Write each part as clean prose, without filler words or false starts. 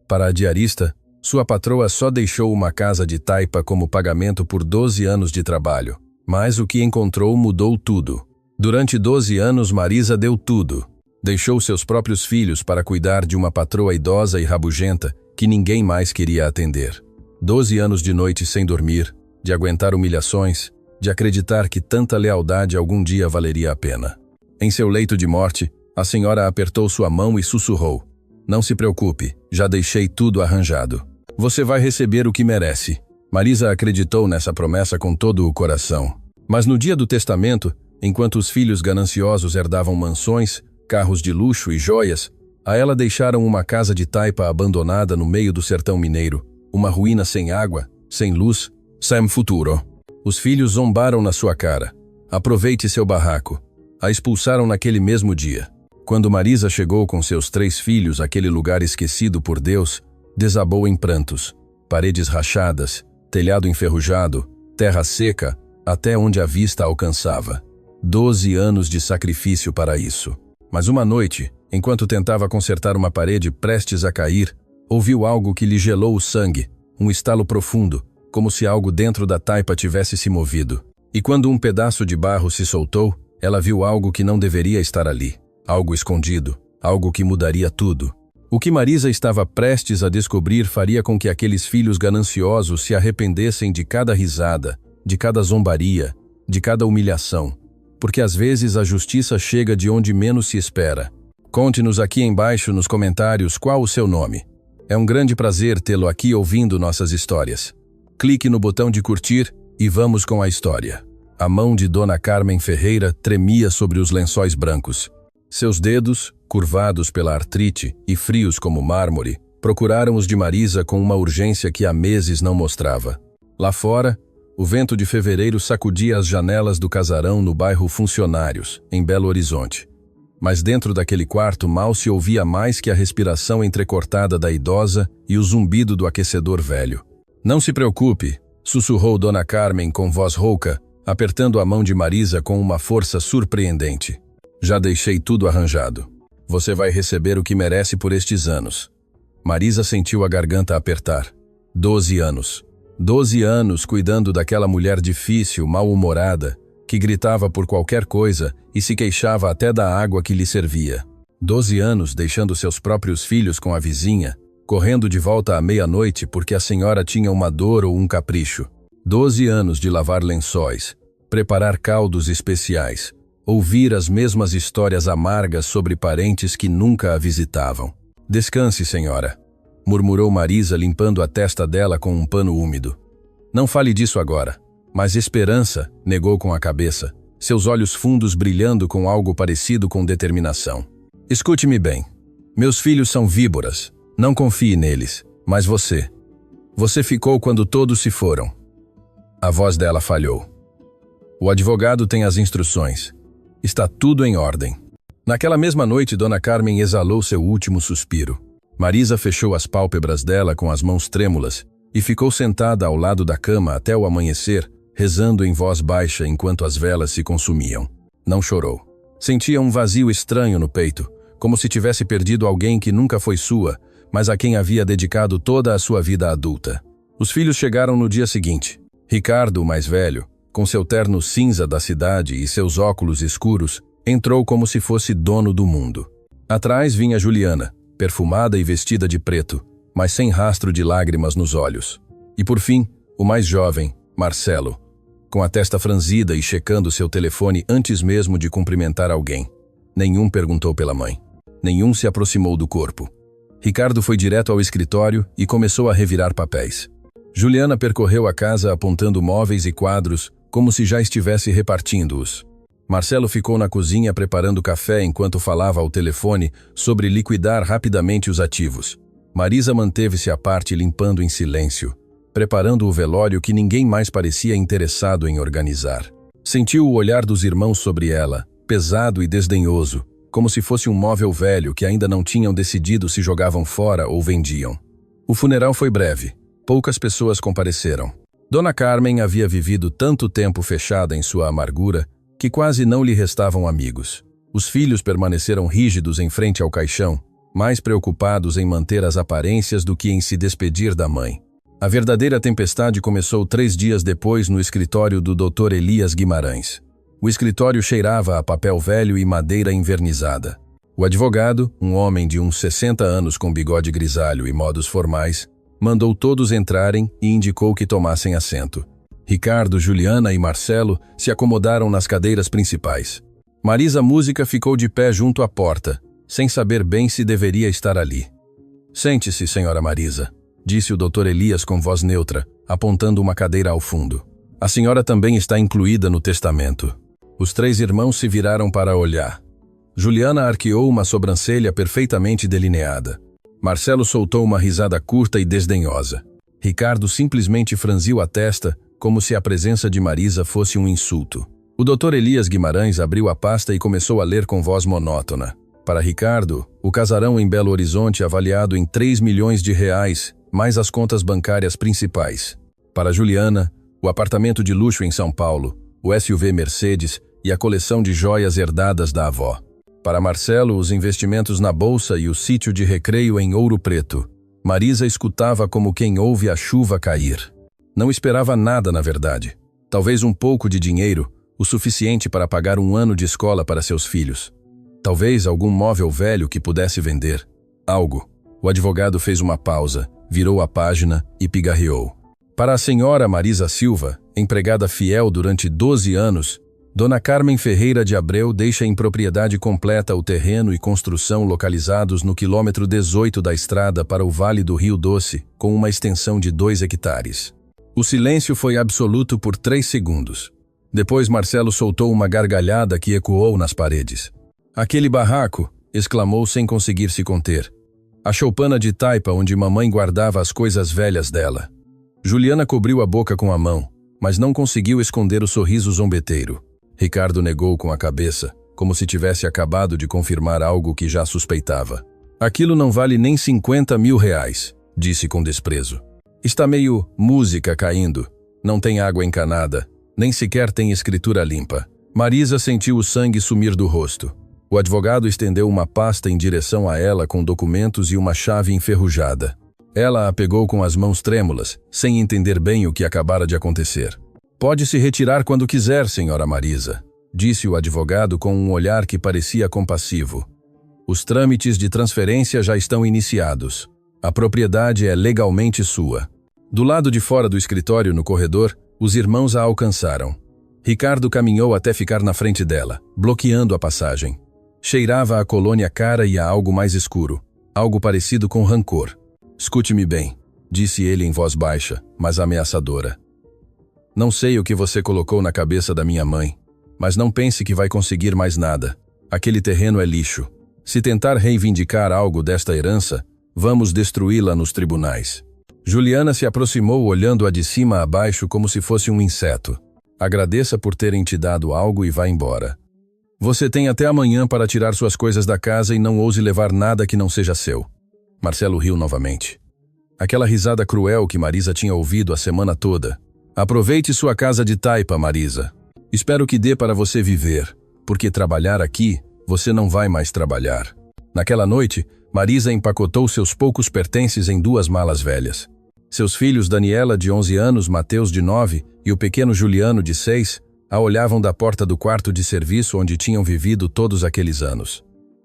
Para a diarista, sua patroa só deixou uma casa de taipa como pagamento por 12 anos de trabalho. Mas o que encontrou mudou tudo. Durante 12 anos, Marisa deu tudo. Deixou seus próprios filhos para cuidar de uma patroa idosa e rabugenta que ninguém mais queria atender. 12 anos de noite sem dormir, de aguentar humilhações, de acreditar que tanta lealdade algum dia valeria a pena. Em seu leito de morte, a senhora apertou sua mão e sussurrou: "Não se preocupe, já deixei tudo arranjado. Você vai receber o que merece." Marisa acreditou nessa promessa com todo o coração. Mas no dia do testamento, enquanto os filhos gananciosos herdavam mansões, carros de luxo e joias, a ela deixaram uma casa de taipa abandonada no meio do sertão mineiro, uma ruína sem água, sem luz, sem futuro. Os filhos zombaram na sua cara. "Aproveite seu barraco." A expulsaram naquele mesmo dia. Quando Marisa chegou com seus 3 filhos àquele lugar esquecido por Deus, desabou em prantos. Paredes rachadas, telhado enferrujado, terra seca, até onde a vista alcançava. 12 anos de sacrifício para isso. Mas uma noite, enquanto tentava consertar uma parede prestes a cair, ouviu algo que lhe gelou o sangue, um estalo profundo, como se algo dentro da taipa tivesse se movido. E quando um pedaço de barro se soltou, ela viu algo que não deveria estar ali. Algo escondido, algo que mudaria tudo. O que Marisa estava prestes a descobrir faria com que aqueles filhos gananciosos se arrependessem de cada risada, de cada zombaria, de cada humilhação. Porque às vezes a justiça chega de onde menos se espera. Conte-nos aqui embaixo nos comentários qual o seu nome. É um grande prazer tê-lo aqui ouvindo nossas histórias. Clique no botão de curtir e vamos com a história. A mão de Dona Carmen Ferreira tremia sobre os lençóis brancos. Seus dedos, curvados pela artrite e frios como mármore, procuraram os de Marisa com uma urgência que há meses não mostrava. Lá fora, o vento de fevereiro sacudia as janelas do casarão no bairro Funcionários, em Belo Horizonte. Mas dentro daquele quarto mal se ouvia mais que a respiração entrecortada da idosa e o zumbido do aquecedor velho. "Não se preocupe", sussurrou Dona Carmen com voz rouca, apertando a mão de Marisa com uma força surpreendente. "Já deixei tudo arranjado. Você vai receber o que merece por estes anos." Marisa sentiu a garganta apertar. 12 anos. 12 anos cuidando daquela mulher difícil, mal-humorada, que gritava por qualquer coisa e se queixava até da água que lhe servia. 12 anos deixando seus próprios filhos com a vizinha, correndo de volta à meia-noite porque a senhora tinha uma dor ou um capricho. 12 anos de lavar lençóis, preparar caldos especiais, ouvir as mesmas histórias amargas sobre parentes que nunca a visitavam. "Descanse, senhora", murmurou Marisa limpando a testa dela com um pano úmido. "Não fale disso agora." Mas Esperança negou com a cabeça, seus olhos fundos brilhando com algo parecido com determinação. "Escute-me bem. Meus filhos são víboras. Não confie neles. Mas você. Você ficou quando todos se foram." A voz dela falhou. "O advogado tem as instruções. Está tudo em ordem." Naquela mesma noite, Dona Carmen exalou seu último suspiro. Marisa fechou as pálpebras dela com as mãos trêmulas e ficou sentada ao lado da cama até o amanhecer, rezando em voz baixa enquanto as velas se consumiam. Não chorou. Sentia um vazio estranho no peito, como se tivesse perdido alguém que nunca foi sua, mas a quem havia dedicado toda a sua vida adulta. Os filhos chegaram no dia seguinte. Ricardo, o mais velho, com seu terno cinza da cidade e seus óculos escuros, entrou como se fosse dono do mundo. Atrás vinha Juliana, perfumada e vestida de preto, mas sem rastro de lágrimas nos olhos. E por fim, o mais jovem, Marcelo, com a testa franzida e checando seu telefone antes mesmo de cumprimentar alguém. Nenhum perguntou pela mãe. Nenhum se aproximou do corpo. Ricardo foi direto ao escritório e começou a revirar papéis. Juliana percorreu a casa apontando móveis e quadros, como se já estivesse repartindo-os. Marcelo ficou na cozinha preparando café enquanto falava ao telefone sobre liquidar rapidamente os ativos. Marisa manteve-se à parte limpando em silêncio, preparando o velório que ninguém mais parecia interessado em organizar. Sentiu o olhar dos irmãos sobre ela, pesado e desdenhoso, como se fosse um móvel velho que ainda não tinham decidido se jogavam fora ou vendiam. O funeral foi breve. Poucas pessoas compareceram. Dona Carmen havia vivido tanto tempo fechada em sua amargura que quase não lhe restavam amigos. Os filhos permaneceram rígidos em frente ao caixão, mais preocupados em manter as aparências do que em se despedir da mãe. A verdadeira tempestade começou 3 dias depois no escritório do Dr. Elias Guimarães. O escritório cheirava a papel velho e madeira envernizada. O advogado, um homem de uns 60 anos com bigode grisalho e modos formais, mandou todos entrarem e indicou que tomassem assento. Ricardo, Juliana e Marcelo se acomodaram nas cadeiras principais. Marisa Música ficou de pé junto à porta, sem saber bem se deveria estar ali. "Sente-se, senhora Marisa", disse o Dr. Elias com voz neutra, apontando uma cadeira ao fundo. "A senhora também está incluída no testamento." Os 3 irmãos se viraram para olhar. Juliana arqueou uma sobrancelha perfeitamente delineada. Marcelo soltou uma risada curta e desdenhosa. Ricardo simplesmente franziu a testa, como se a presença de Marisa fosse um insulto. O Dr. Elias Guimarães abriu a pasta e começou a ler com voz monótona. Para Ricardo, o casarão em Belo Horizonte avaliado em 3 milhões de reais, mais as contas bancárias principais. Para Juliana, o apartamento de luxo em São Paulo, o SUV Mercedes e a coleção de joias herdadas da avó. Para Marcelo, os investimentos na bolsa e o sítio de recreio em Ouro Preto. Marisa escutava como quem ouve a chuva cair. Não esperava nada, na verdade. Talvez um pouco de dinheiro, o suficiente para pagar um ano de escola para seus filhos. Talvez algum móvel velho que pudesse vender. Algo. O advogado fez uma pausa, virou a página e pigarreou. Para a senhora Marisa Silva, empregada fiel durante 12 anos, Dona Carmen Ferreira de Abreu deixa em propriedade completa o terreno e construção localizados no quilômetro 18 da estrada para o Vale do Rio Doce, com uma extensão de 2 hectares. O silêncio foi absoluto por 3 segundos. Depois Marcelo soltou uma gargalhada que ecoou nas paredes. "Aquele barraco!" exclamou sem conseguir se conter. "A choupana de taipa onde mamãe guardava as coisas velhas dela." Juliana cobriu a boca com a mão, mas não conseguiu esconder o sorriso zombeteiro. Ricardo negou com a cabeça, como se tivesse acabado de confirmar algo que já suspeitava. "Aquilo não vale nem 50 mil reais", disse com desprezo. "Está meio música caindo, não tem água encanada, nem sequer tem escritura limpa." Marisa sentiu o sangue sumir do rosto. O advogado estendeu uma pasta em direção a ela com documentos e uma chave enferrujada. Ela a pegou com as mãos trêmulas, sem entender bem o que acabara de acontecer. "Pode se retirar quando quiser, senhora Marisa", disse o advogado com um olhar que parecia compassivo. "Os trâmites de transferência já estão iniciados. A propriedade é legalmente sua." Do lado de fora do escritório, no corredor, os irmãos a alcançaram. Ricardo caminhou até ficar na frente dela, bloqueando a passagem. Cheirava a colônia cara e a algo mais escuro, algo parecido com rancor. "Escute-me bem", disse ele em voz baixa, mas ameaçadora. "Não sei o que você colocou na cabeça da minha mãe, mas não pense que vai conseguir mais nada. Aquele terreno é lixo. Se tentar reivindicar algo desta herança, vamos destruí-la nos tribunais." Juliana se aproximou olhando-a de cima a baixo como se fosse um inseto. "Agradeça por terem te dado algo e vá embora. Você tem até amanhã para tirar suas coisas da casa e não ouse levar nada que não seja seu." Marcelo riu novamente. Aquela risada cruel que Marisa tinha ouvido a semana toda. "Aproveite sua casa de taipa, Marisa. Espero que dê para você viver, porque trabalhar aqui, você não vai mais trabalhar." Naquela noite, Marisa empacotou seus poucos pertences em 2 malas velhas. Seus filhos Daniela, de 11 anos, Mateus, de 9, e o pequeno Juliano, de 6, a olhavam da porta do quarto de serviço onde tinham vivido todos aqueles anos.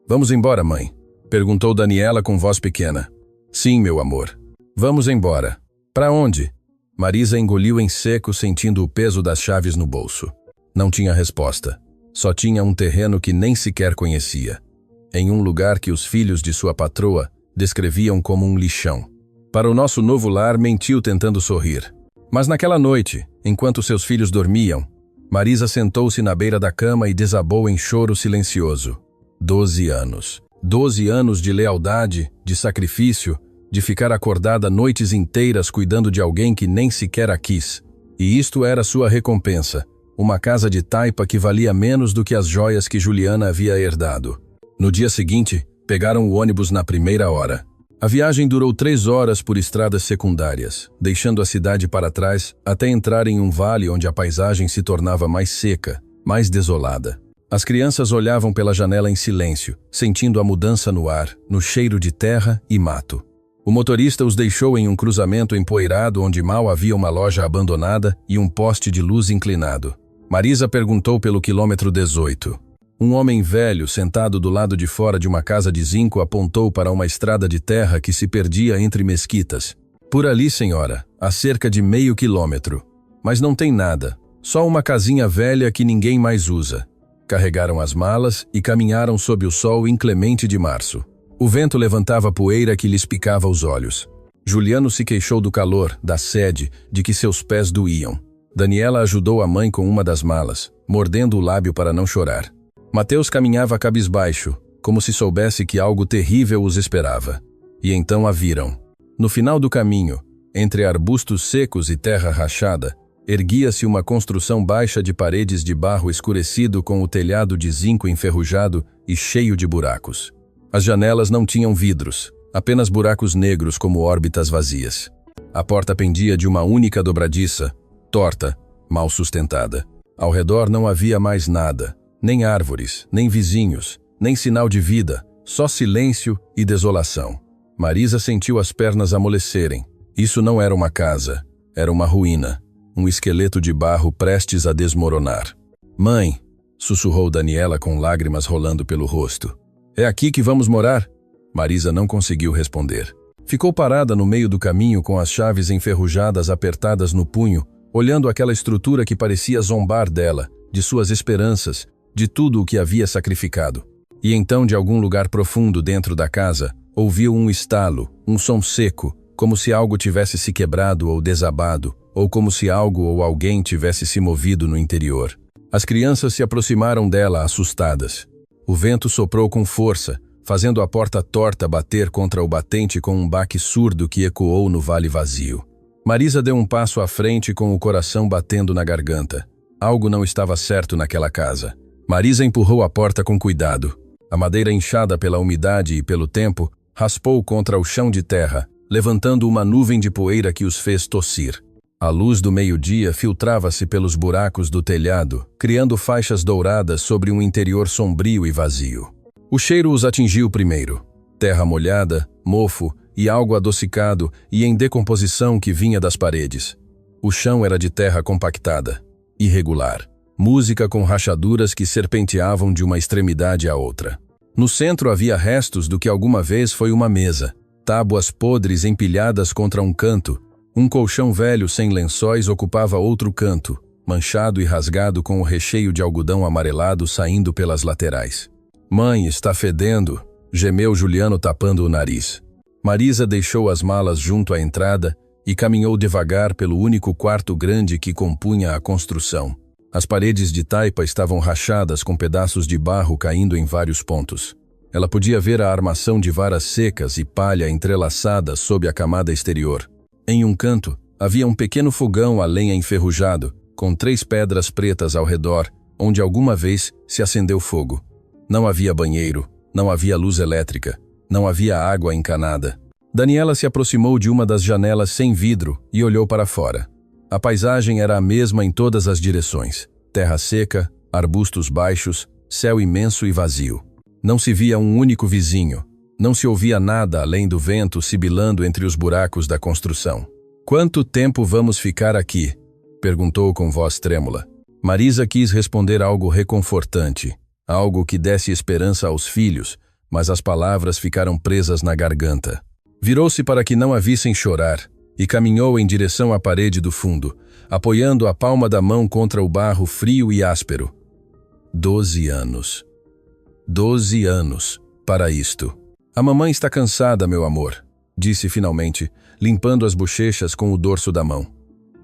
"Vamos embora, mãe?" perguntou Daniela com voz pequena. "Sim, meu amor. Vamos embora." "Para onde?" Marisa engoliu em seco, sentindo o peso das chaves no bolso. Não tinha resposta. Só tinha um terreno que nem sequer conhecia. Em um lugar que os filhos de sua patroa descreviam como um lixão. Para o nosso novo lar, mentiu tentando sorrir. Mas naquela noite, enquanto seus filhos dormiam, Marisa sentou-se na beira da cama e desabou em choro silencioso. 12 anos. 12 anos de lealdade, de sacrifício, de ficar acordada noites inteiras cuidando de alguém que nem sequer a quis. E isto era sua recompensa, uma casa de taipa que valia menos do que as joias que Juliana havia herdado. No dia seguinte, pegaram o ônibus na primeira hora. A viagem durou 3 horas por estradas secundárias, deixando a cidade para trás até entrar em um vale onde a paisagem se tornava mais seca, mais desolada. As crianças olhavam pela janela em silêncio, sentindo a mudança no ar, no cheiro de terra e mato. O motorista os deixou em um cruzamento empoeirado onde mal havia uma loja abandonada e um poste de luz inclinado. Marisa perguntou pelo quilômetro 18. Um homem velho, sentado do lado de fora de uma casa de zinco, apontou para uma estrada de terra que se perdia entre mesquitas. Por ali, senhora, há cerca de meio quilômetro. Mas não tem nada, só uma casinha velha que ninguém mais usa. Carregaram as malas e caminharam sob o sol inclemente de março. O vento levantava poeira que lhes picava os olhos. Juliano se queixou do calor, da sede, de que seus pés doíam. Daniela ajudou a mãe com uma das malas, mordendo o lábio para não chorar. Mateus caminhava cabisbaixo, como se soubesse que algo terrível os esperava. E então a viram. No final do caminho, entre arbustos secos e terra rachada, erguia-se uma construção baixa de paredes de barro escurecido com o telhado de zinco enferrujado e cheio de buracos. As janelas não tinham vidros, apenas buracos negros como órbitas vazias. A porta pendia de uma única dobradiça, torta, mal sustentada. Ao redor não havia mais nada, nem árvores, nem vizinhos, nem sinal de vida, só silêncio e desolação. Marisa sentiu as pernas amolecerem. Isso não era uma casa, era uma ruína, um esqueleto de barro prestes a desmoronar. "Mãe", sussurrou Daniela com lágrimas rolando pelo rosto. "É aqui que vamos morar?" Marisa não conseguiu responder. Ficou parada no meio do caminho com as chaves enferrujadas apertadas no punho, olhando aquela estrutura que parecia zombar dela, de suas esperanças, de tudo o que havia sacrificado. E então, de algum lugar profundo dentro da casa, ouviu um estalo, um som seco, como se algo tivesse se quebrado ou desabado, ou como se algo ou alguém tivesse se movido no interior. As crianças se aproximaram dela assustadas. O vento soprou com força, fazendo a porta torta bater contra o batente com um baque surdo que ecoou no vale vazio. Marisa deu um passo à frente com o coração batendo na garganta. Algo não estava certo naquela casa. Marisa empurrou a porta com cuidado. A madeira inchada pela umidade e pelo tempo raspou contra o chão de terra, levantando uma nuvem de poeira que os fez tossir. A luz do meio-dia filtrava-se pelos buracos do telhado, criando faixas douradas sobre um interior sombrio e vazio. O cheiro os atingiu primeiro. Terra molhada, mofo e algo adocicado e em decomposição que vinha das paredes. O chão era de terra compactada, irregular. Música com rachaduras que serpenteavam de uma extremidade à outra. No centro havia restos do que alguma vez foi uma mesa. Tábuas podres empilhadas contra um canto. Um colchão velho sem lençóis ocupava outro canto, manchado e rasgado com o recheio de algodão amarelado saindo pelas laterais. "Mãe, está fedendo", gemeu Juliano tapando o nariz. Marisa deixou as malas junto à entrada e caminhou devagar pelo único quarto grande que compunha a construção. As paredes de taipa estavam rachadas com pedaços de barro caindo em vários pontos. Ela podia ver a armação de varas secas e palha entrelaçada sob a camada exterior. Em um canto, havia um pequeno fogão a lenha enferrujado, com 3 pedras pretas ao redor, onde alguma vez se acendeu fogo. Não havia banheiro, não havia luz elétrica, não havia água encanada. Daniela se aproximou de uma das janelas sem vidro e olhou para fora. A paisagem era a mesma em todas as direções. Terra seca, arbustos baixos, céu imenso e vazio. Não se via um único vizinho. Não se ouvia nada além do vento sibilando entre os buracos da construção. "Quanto tempo vamos ficar aqui?" perguntou com voz trêmula. Marisa quis responder algo reconfortante, algo que desse esperança aos filhos, mas as palavras ficaram presas na garganta. Virou-se para que não a vissem chorar e caminhou em direção à parede do fundo, apoiando a palma da mão contra o barro frio e áspero. 12 anos. 12 anos para isto. "A mamãe está cansada, meu amor", disse finalmente, limpando as bochechas com o dorso da mão.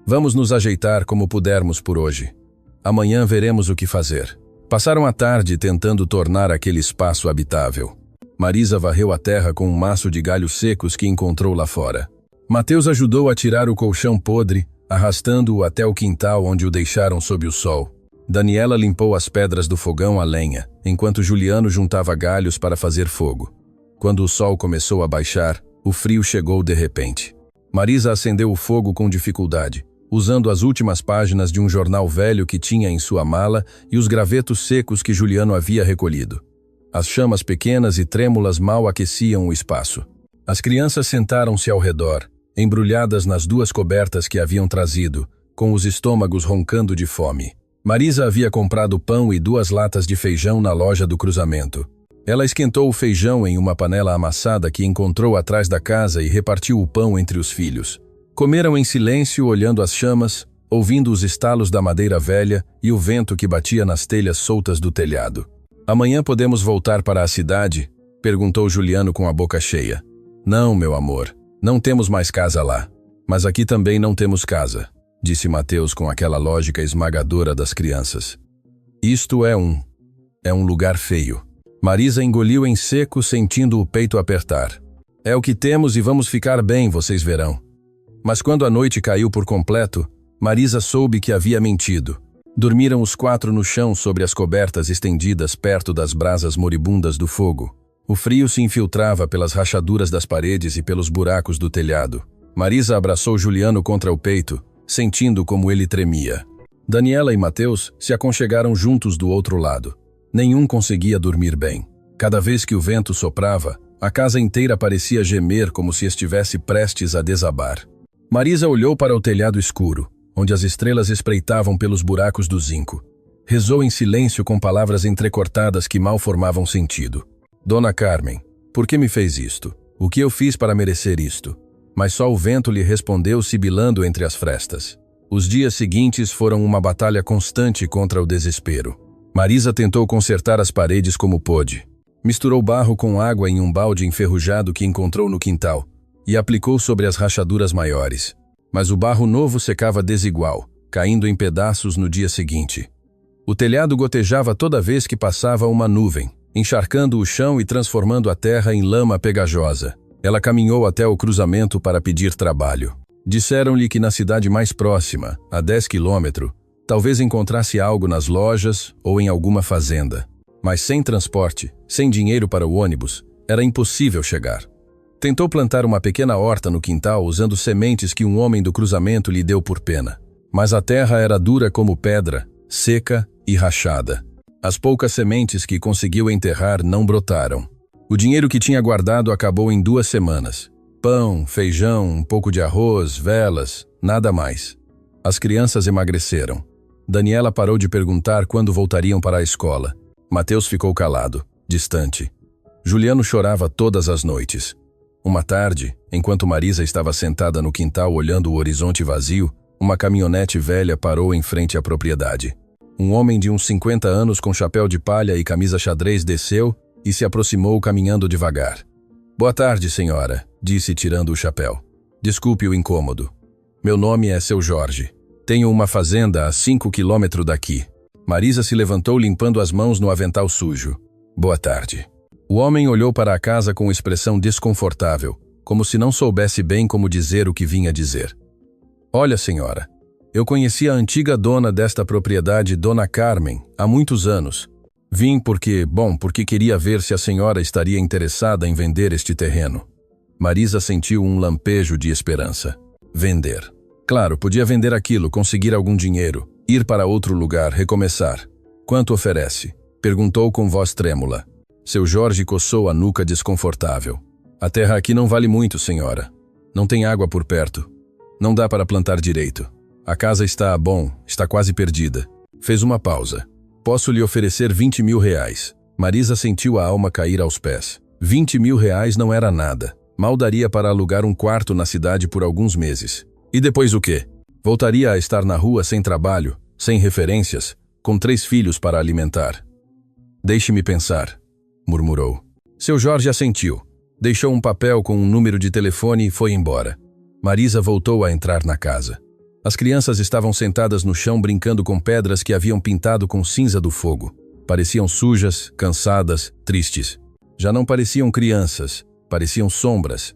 "Vamos nos ajeitar como pudermos por hoje. Amanhã veremos o que fazer." Passaram a tarde tentando tornar aquele espaço habitável. Marisa varreu a terra com um maço de galhos secos que encontrou lá fora. Mateus ajudou a tirar o colchão podre, arrastando-o até o quintal onde o deixaram sob o sol. Daniela limpou as pedras do fogão a lenha, enquanto Juliano juntava galhos para fazer fogo. Quando o sol começou a baixar, o frio chegou de repente. Marisa acendeu o fogo com dificuldade, usando as últimas páginas de um jornal velho que tinha em sua mala e os gravetos secos que Juliano havia recolhido. As chamas pequenas e trêmulas mal aqueciam o espaço. As crianças sentaram-se ao redor, embrulhadas nas duas cobertas que haviam trazido, com os estômagos roncando de fome. Marisa havia comprado pão e 2 latas de feijão na loja do cruzamento. Ela esquentou o feijão em uma panela amassada que encontrou atrás da casa e repartiu o pão entre os filhos. Comeram em silêncio, olhando as chamas, ouvindo os estalos da madeira velha e o vento que batia nas telhas soltas do telhado. "Amanhã podemos voltar para a cidade?" perguntou Juliano com a boca cheia. "Não, meu amor, não temos mais casa lá. Mas aqui também não temos casa", disse Mateus com aquela lógica esmagadora das crianças. "Isto é um lugar feio." Marisa engoliu em seco, sentindo o peito apertar. "É o que temos e vamos ficar bem, vocês verão." Mas quando a noite caiu por completo, Marisa soube que havia mentido. Dormiram os 4 no chão sobre as cobertas estendidas perto das brasas moribundas do fogo. O frio se infiltrava pelas rachaduras das paredes e pelos buracos do telhado. Marisa abraçou Juliano contra o peito, sentindo como ele tremia. Daniela e Mateus se aconchegaram juntos do outro lado. Nenhum conseguia dormir bem. Cada vez que o vento soprava, a casa inteira parecia gemer como se estivesse prestes a desabar. Marisa olhou para o telhado escuro, onde as estrelas espreitavam pelos buracos do zinco. Rezou em silêncio com palavras entrecortadas que mal formavam sentido. "Dona Carmen, por que me fez isto? O que eu fiz para merecer isto?" Mas só o vento lhe respondeu sibilando entre as frestas. Os dias seguintes foram uma batalha constante contra o desespero. Marisa tentou consertar as paredes como pôde. Misturou barro com água em um balde enferrujado que encontrou no quintal e aplicou sobre as rachaduras maiores. Mas o barro novo secava desigual, caindo em pedaços no dia seguinte. O telhado gotejava toda vez que passava uma nuvem, encharcando o chão e transformando a terra em lama pegajosa. Ela caminhou até o cruzamento para pedir trabalho. Disseram-lhe que na cidade mais próxima, a 10 quilômetros, talvez encontrasse algo nas lojas ou em alguma fazenda. Mas sem transporte, sem dinheiro para o ônibus, era impossível chegar. Tentou plantar uma pequena horta no quintal usando sementes que um homem do cruzamento lhe deu por pena. Mas a terra era dura como pedra, seca e rachada. As poucas sementes que conseguiu enterrar não brotaram. O dinheiro que tinha guardado acabou em 2 semanas. Pão, feijão, um pouco de arroz, velas, nada mais. As crianças emagreceram. Daniela parou de perguntar quando voltariam para a escola. Mateus ficou calado, distante. Juliano chorava todas as noites. Uma tarde, enquanto Marisa estava sentada no quintal olhando o horizonte vazio, uma caminhonete velha parou em frente à propriedade. Um homem de uns 50 anos com chapéu de palha e camisa xadrez desceu e se aproximou caminhando devagar. "Boa tarde, senhora", disse tirando o chapéu. "Desculpe o incômodo. Meu nome é Seu Jorge. Tenho uma fazenda a 5 quilômetros daqui." Marisa se levantou limpando as mãos no avental sujo. "Boa tarde." O homem olhou para a casa com expressão desconfortável, como se não soubesse bem como dizer o que vinha dizer. "Olha, senhora, eu conheci a antiga dona desta propriedade, Dona Carmen, há muitos anos. Vim porque queria ver se a senhora estaria interessada em vender este terreno." Marisa sentiu um lampejo de esperança. Vender. Claro, podia vender aquilo, conseguir algum dinheiro, ir para outro lugar, recomeçar. "Quanto oferece?" perguntou com voz trêmula. Seu Jorge coçou a nuca desconfortável. "A terra aqui não vale muito, senhora. Não tem água por perto. Não dá para plantar direito. A casa está quase perdida." Fez uma pausa. "Posso lhe oferecer 20 mil reais." Marisa sentiu a alma cair aos pés. 20 mil reais não era nada. Mal daria para alugar um quarto na cidade por alguns meses. E depois o quê? Voltaria a estar na rua sem trabalho, sem referências, com 3 filhos para alimentar. "Deixe-me pensar", murmurou. Seu Jorge assentiu. Deixou um papel com um número de telefone e foi embora. Marisa voltou a entrar na casa. As crianças estavam sentadas no chão brincando com pedras que haviam pintado com cinza do fogo. Pareciam sujas, cansadas, tristes. Já não pareciam crianças, pareciam sombras.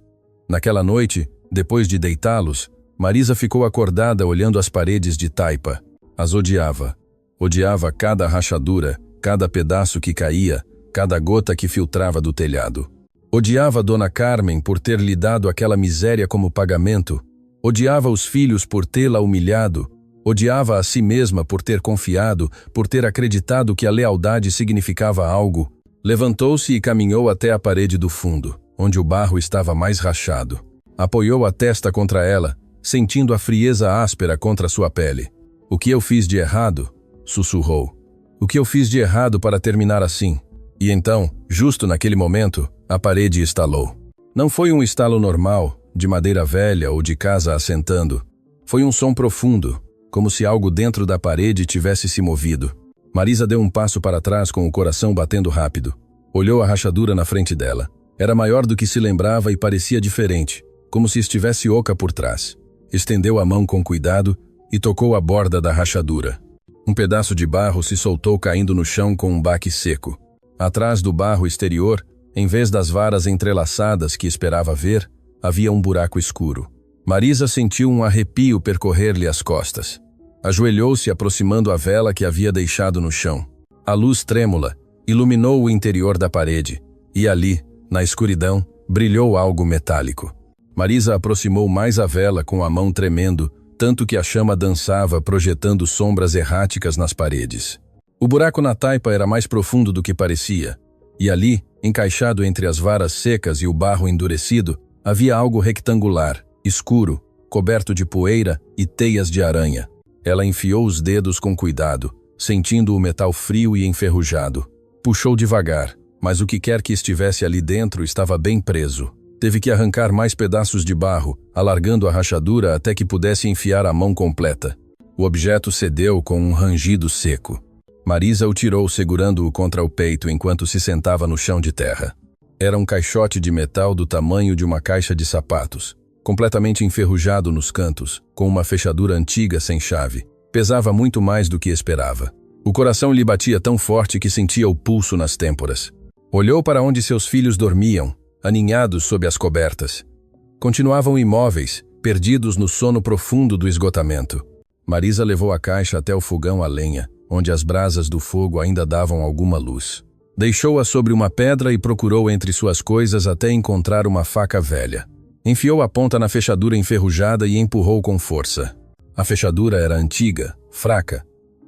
Naquela noite, depois de deitá-los, Marisa ficou acordada olhando as paredes de taipa. As odiava. Odiava cada rachadura, cada pedaço que caía, cada gota que filtrava do telhado. Odiava Dona Carmen por ter lhe dado aquela miséria como pagamento, Odiava os filhos por tê-la humilhado, odiava a si mesma por ter confiado, por ter acreditado que a lealdade significava algo. Levantou-se e caminhou até a parede do fundo, onde o barro estava mais rachado. Apoiou a testa contra ela, sentindo a frieza áspera contra sua pele. "O que eu fiz de errado?" sussurrou. "O que eu fiz de errado para terminar assim?" E então, justo naquele momento, a parede estalou. Não foi um estalo normal, de madeira velha ou de casa assentando. Foi um som profundo, como se algo dentro da parede tivesse se movido. Marisa deu um passo para trás com o coração batendo rápido. Olhou a rachadura na frente dela. Era maior do que se lembrava e parecia diferente, como se estivesse oca por trás. Estendeu a mão com cuidado e tocou a borda da rachadura. Um pedaço de barro se soltou caindo no chão com um baque seco. Atrás do barro exterior, em vez das varas entrelaçadas que esperava ver, havia um buraco escuro. Marisa sentiu um arrepio percorrer-lhe as costas. Ajoelhou-se aproximando a vela que havia deixado no chão. A luz trêmula iluminou o interior da parede, e ali, na escuridão, brilhou algo metálico. Marisa aproximou mais a vela com a mão tremendo, tanto que a chama dançava projetando sombras erráticas nas paredes. O buraco na taipa era mais profundo do que parecia, e ali, encaixado entre as varas secas e o barro endurecido, havia algo rectangular, escuro, coberto de poeira e teias de aranha. Ela enfiou os dedos com cuidado, sentindo o metal frio e enferrujado. Puxou devagar, mas o que quer que estivesse ali dentro estava bem preso. Teve que arrancar mais pedaços de barro, alargando a rachadura até que pudesse enfiar a mão completa. O objeto cedeu com um rangido seco. Marisa o tirou segurando-o contra o peito enquanto se sentava no chão de terra. Era um caixote de metal do tamanho de uma caixa de sapatos, completamente enferrujado nos cantos, com uma fechadura antiga sem chave. Pesava muito mais do que esperava. O coração lhe batia tão forte que sentia o pulso nas têmporas. Olhou para onde seus filhos dormiam, aninhados sob as cobertas. Continuavam imóveis, perdidos no sono profundo do esgotamento. Marisa levou a caixa até o fogão a lenha, onde as brasas do fogo ainda davam alguma luz. Deixou-a sobre uma pedra e procurou entre suas coisas até encontrar uma faca velha. Enfiou a ponta na fechadura enferrujada e empurrou com força. A fechadura era antiga, fraca.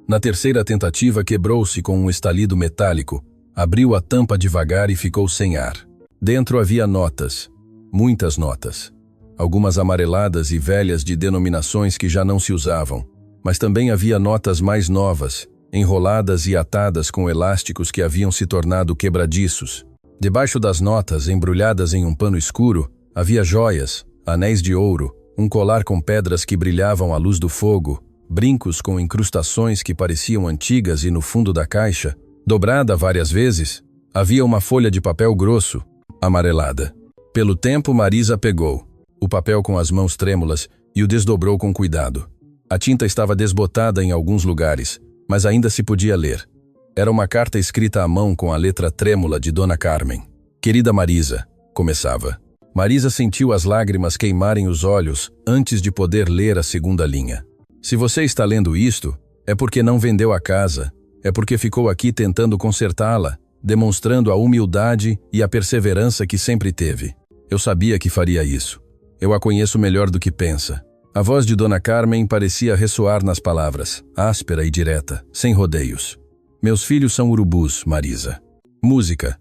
Na terceira tentativa quebrou-se com um estalido metálico, abriu a tampa devagar e ficou sem ar. Dentro havia notas, muitas notas. Algumas amareladas e velhas de denominações que já não se usavam, mas também havia notas mais novas, enroladas e atadas com elásticos que haviam se tornado quebradiços. Debaixo das notas, embrulhadas em um pano escuro, havia joias, anéis de ouro, um colar com pedras que brilhavam à luz do fogo, brincos com incrustações que pareciam antigas e no fundo da caixa, dobrada várias vezes, havia uma folha de papel grosso, amarelada. Pelo tempo, Marisa pegou o papel com as mãos trêmulas e o desdobrou com cuidado. A tinta estava desbotada em alguns lugares, mas ainda se podia ler. Era uma carta escrita à mão com a letra trêmula de Dona Carmen. "Querida Marisa", começava. Marisa sentiu as lágrimas queimarem os olhos antes de poder ler a segunda linha. "Se você está lendo isto, é porque não vendeu a casa, é porque ficou aqui tentando consertá-la, demonstrando a humildade e a perseverança que sempre teve. Eu sabia que faria isso. Eu a conheço melhor do que pensa." A voz de Dona Carmen parecia ressoar nas palavras, áspera e direta, sem rodeios. "Meus filhos são urubus, Marisa. Música.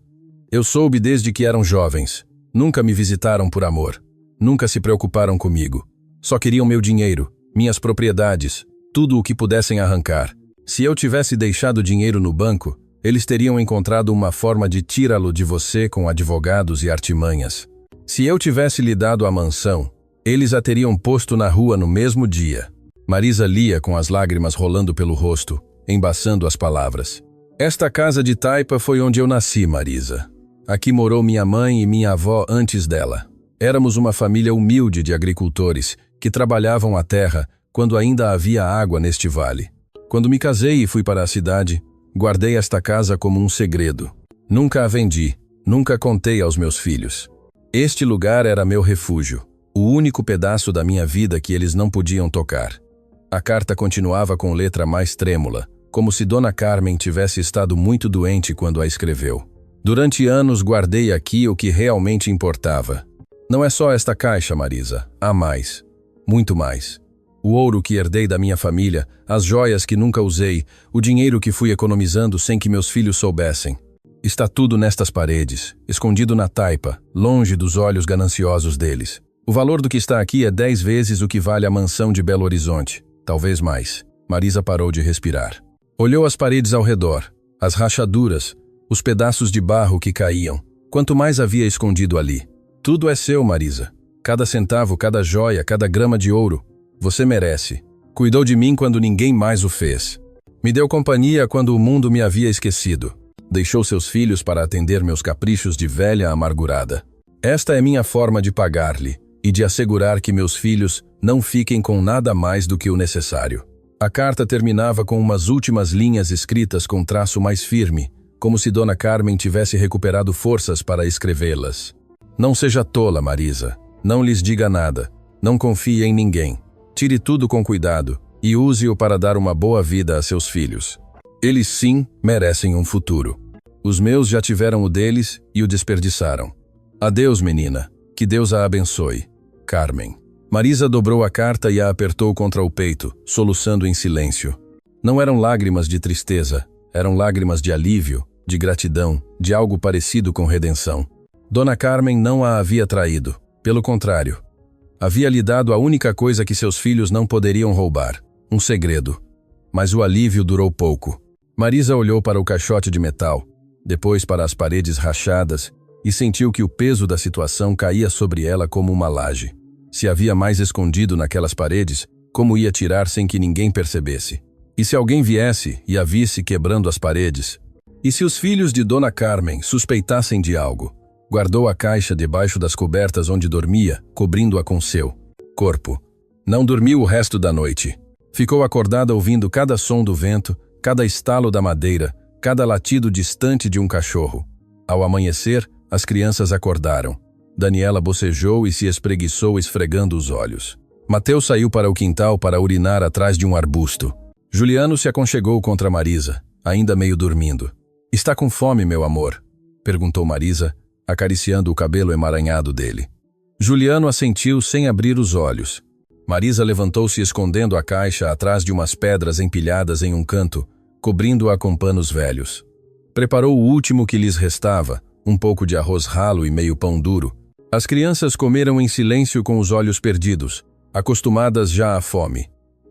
Eu soube desde que eram jovens. Nunca me visitaram por amor. Nunca se preocuparam comigo. Só queriam meu dinheiro, minhas propriedades, tudo o que pudessem arrancar. Se eu tivesse deixado dinheiro no banco, eles teriam encontrado uma forma de tirá-lo de você com advogados e artimanhas. Se eu tivesse lhe dado a mansão, eles a teriam posto na rua no mesmo dia." Marisa lia com as lágrimas rolando pelo rosto, embaçando as palavras. "Esta casa de taipa foi onde eu nasci, Marisa. Aqui morou minha mãe e minha avó antes dela. Éramos uma família humilde de agricultores que trabalhavam a terra quando ainda havia água neste vale. Quando me casei e fui para a cidade, guardei esta casa como um segredo. Nunca a vendi, nunca contei aos meus filhos. Este lugar era meu refúgio, o único pedaço da minha vida que eles não podiam tocar." A carta continuava com letra mais trêmula, como se Dona Carmen tivesse estado muito doente quando a escreveu. "Durante anos guardei aqui o que realmente importava. Não é só esta caixa, Marisa, há mais. Muito mais. O ouro que herdei da minha família, as joias que nunca usei, o dinheiro que fui economizando sem que meus filhos soubessem. Está tudo nestas paredes, escondido na taipa, longe dos olhos gananciosos deles. O valor do que está aqui é 10 vezes o que vale a mansão de Belo Horizonte, talvez mais. Marisa parou de respirar. Olhou as paredes ao redor, as rachaduras, os pedaços de barro que caíam. Quanto mais havia escondido ali. Tudo é seu, Marisa. Cada centavo, cada joia, cada grama de ouro. Você merece. Cuidou de mim quando ninguém mais o fez. Me deu companhia quando o mundo me havia esquecido. Deixou seus filhos para atender meus caprichos de velha amargurada. Esta é minha forma de pagar-lhe e de assegurar que meus filhos não fiquem com nada mais do que o necessário. A carta terminava com umas últimas linhas escritas com traço mais firme, como se Dona Carmen tivesse recuperado forças para escrevê-las. Não seja tola, Marisa. Não lhes diga nada. Não confie em ninguém. Tire tudo com cuidado e use-o para dar uma boa vida a seus filhos. Eles sim merecem um futuro. Os meus já tiveram o deles e o desperdiçaram. Adeus, menina. Que Deus a abençoe. Carmen. Marisa dobrou a carta e a apertou contra o peito, soluçando em silêncio. Não eram lágrimas de tristeza, eram lágrimas de alívio, de gratidão, de algo parecido com redenção. Dona Carmen não a havia traído. Pelo contrário. Havia lhe dado a única coisa que seus filhos não poderiam roubar, um segredo. Mas o alívio durou pouco. Marisa olhou para o caixote de metal, depois para as paredes rachadas, e sentiu que o peso da situação caía sobre ela como uma laje. Se havia mais escondido naquelas paredes, como ia tirar sem que ninguém percebesse? E se alguém viesse e a visse quebrando as paredes? E se os filhos de Dona Carmen suspeitassem de algo? Guardou a caixa debaixo das cobertas onde dormia, cobrindo-a com seu corpo. Não dormiu o resto da noite. Ficou acordada ouvindo cada som do vento, cada estalo da madeira, cada latido distante de um cachorro. Ao amanhecer, as crianças acordaram. Daniela bocejou e se espreguiçou esfregando os olhos. Mateus saiu para o quintal para urinar atrás de um arbusto. Juliano se aconchegou contra Marisa, ainda meio dormindo. "Está com fome, meu amor?" perguntou Marisa, acariciando o cabelo emaranhado dele. Juliano assentiu sem abrir os olhos. Marisa levantou-se escondendo a caixa atrás de umas pedras empilhadas em um canto, cobrindo-a com panos velhos. Preparou o último que lhes restava, um pouco de arroz ralo e meio pão duro. As crianças comeram em silêncio com os olhos perdidos, acostumadas já à fome.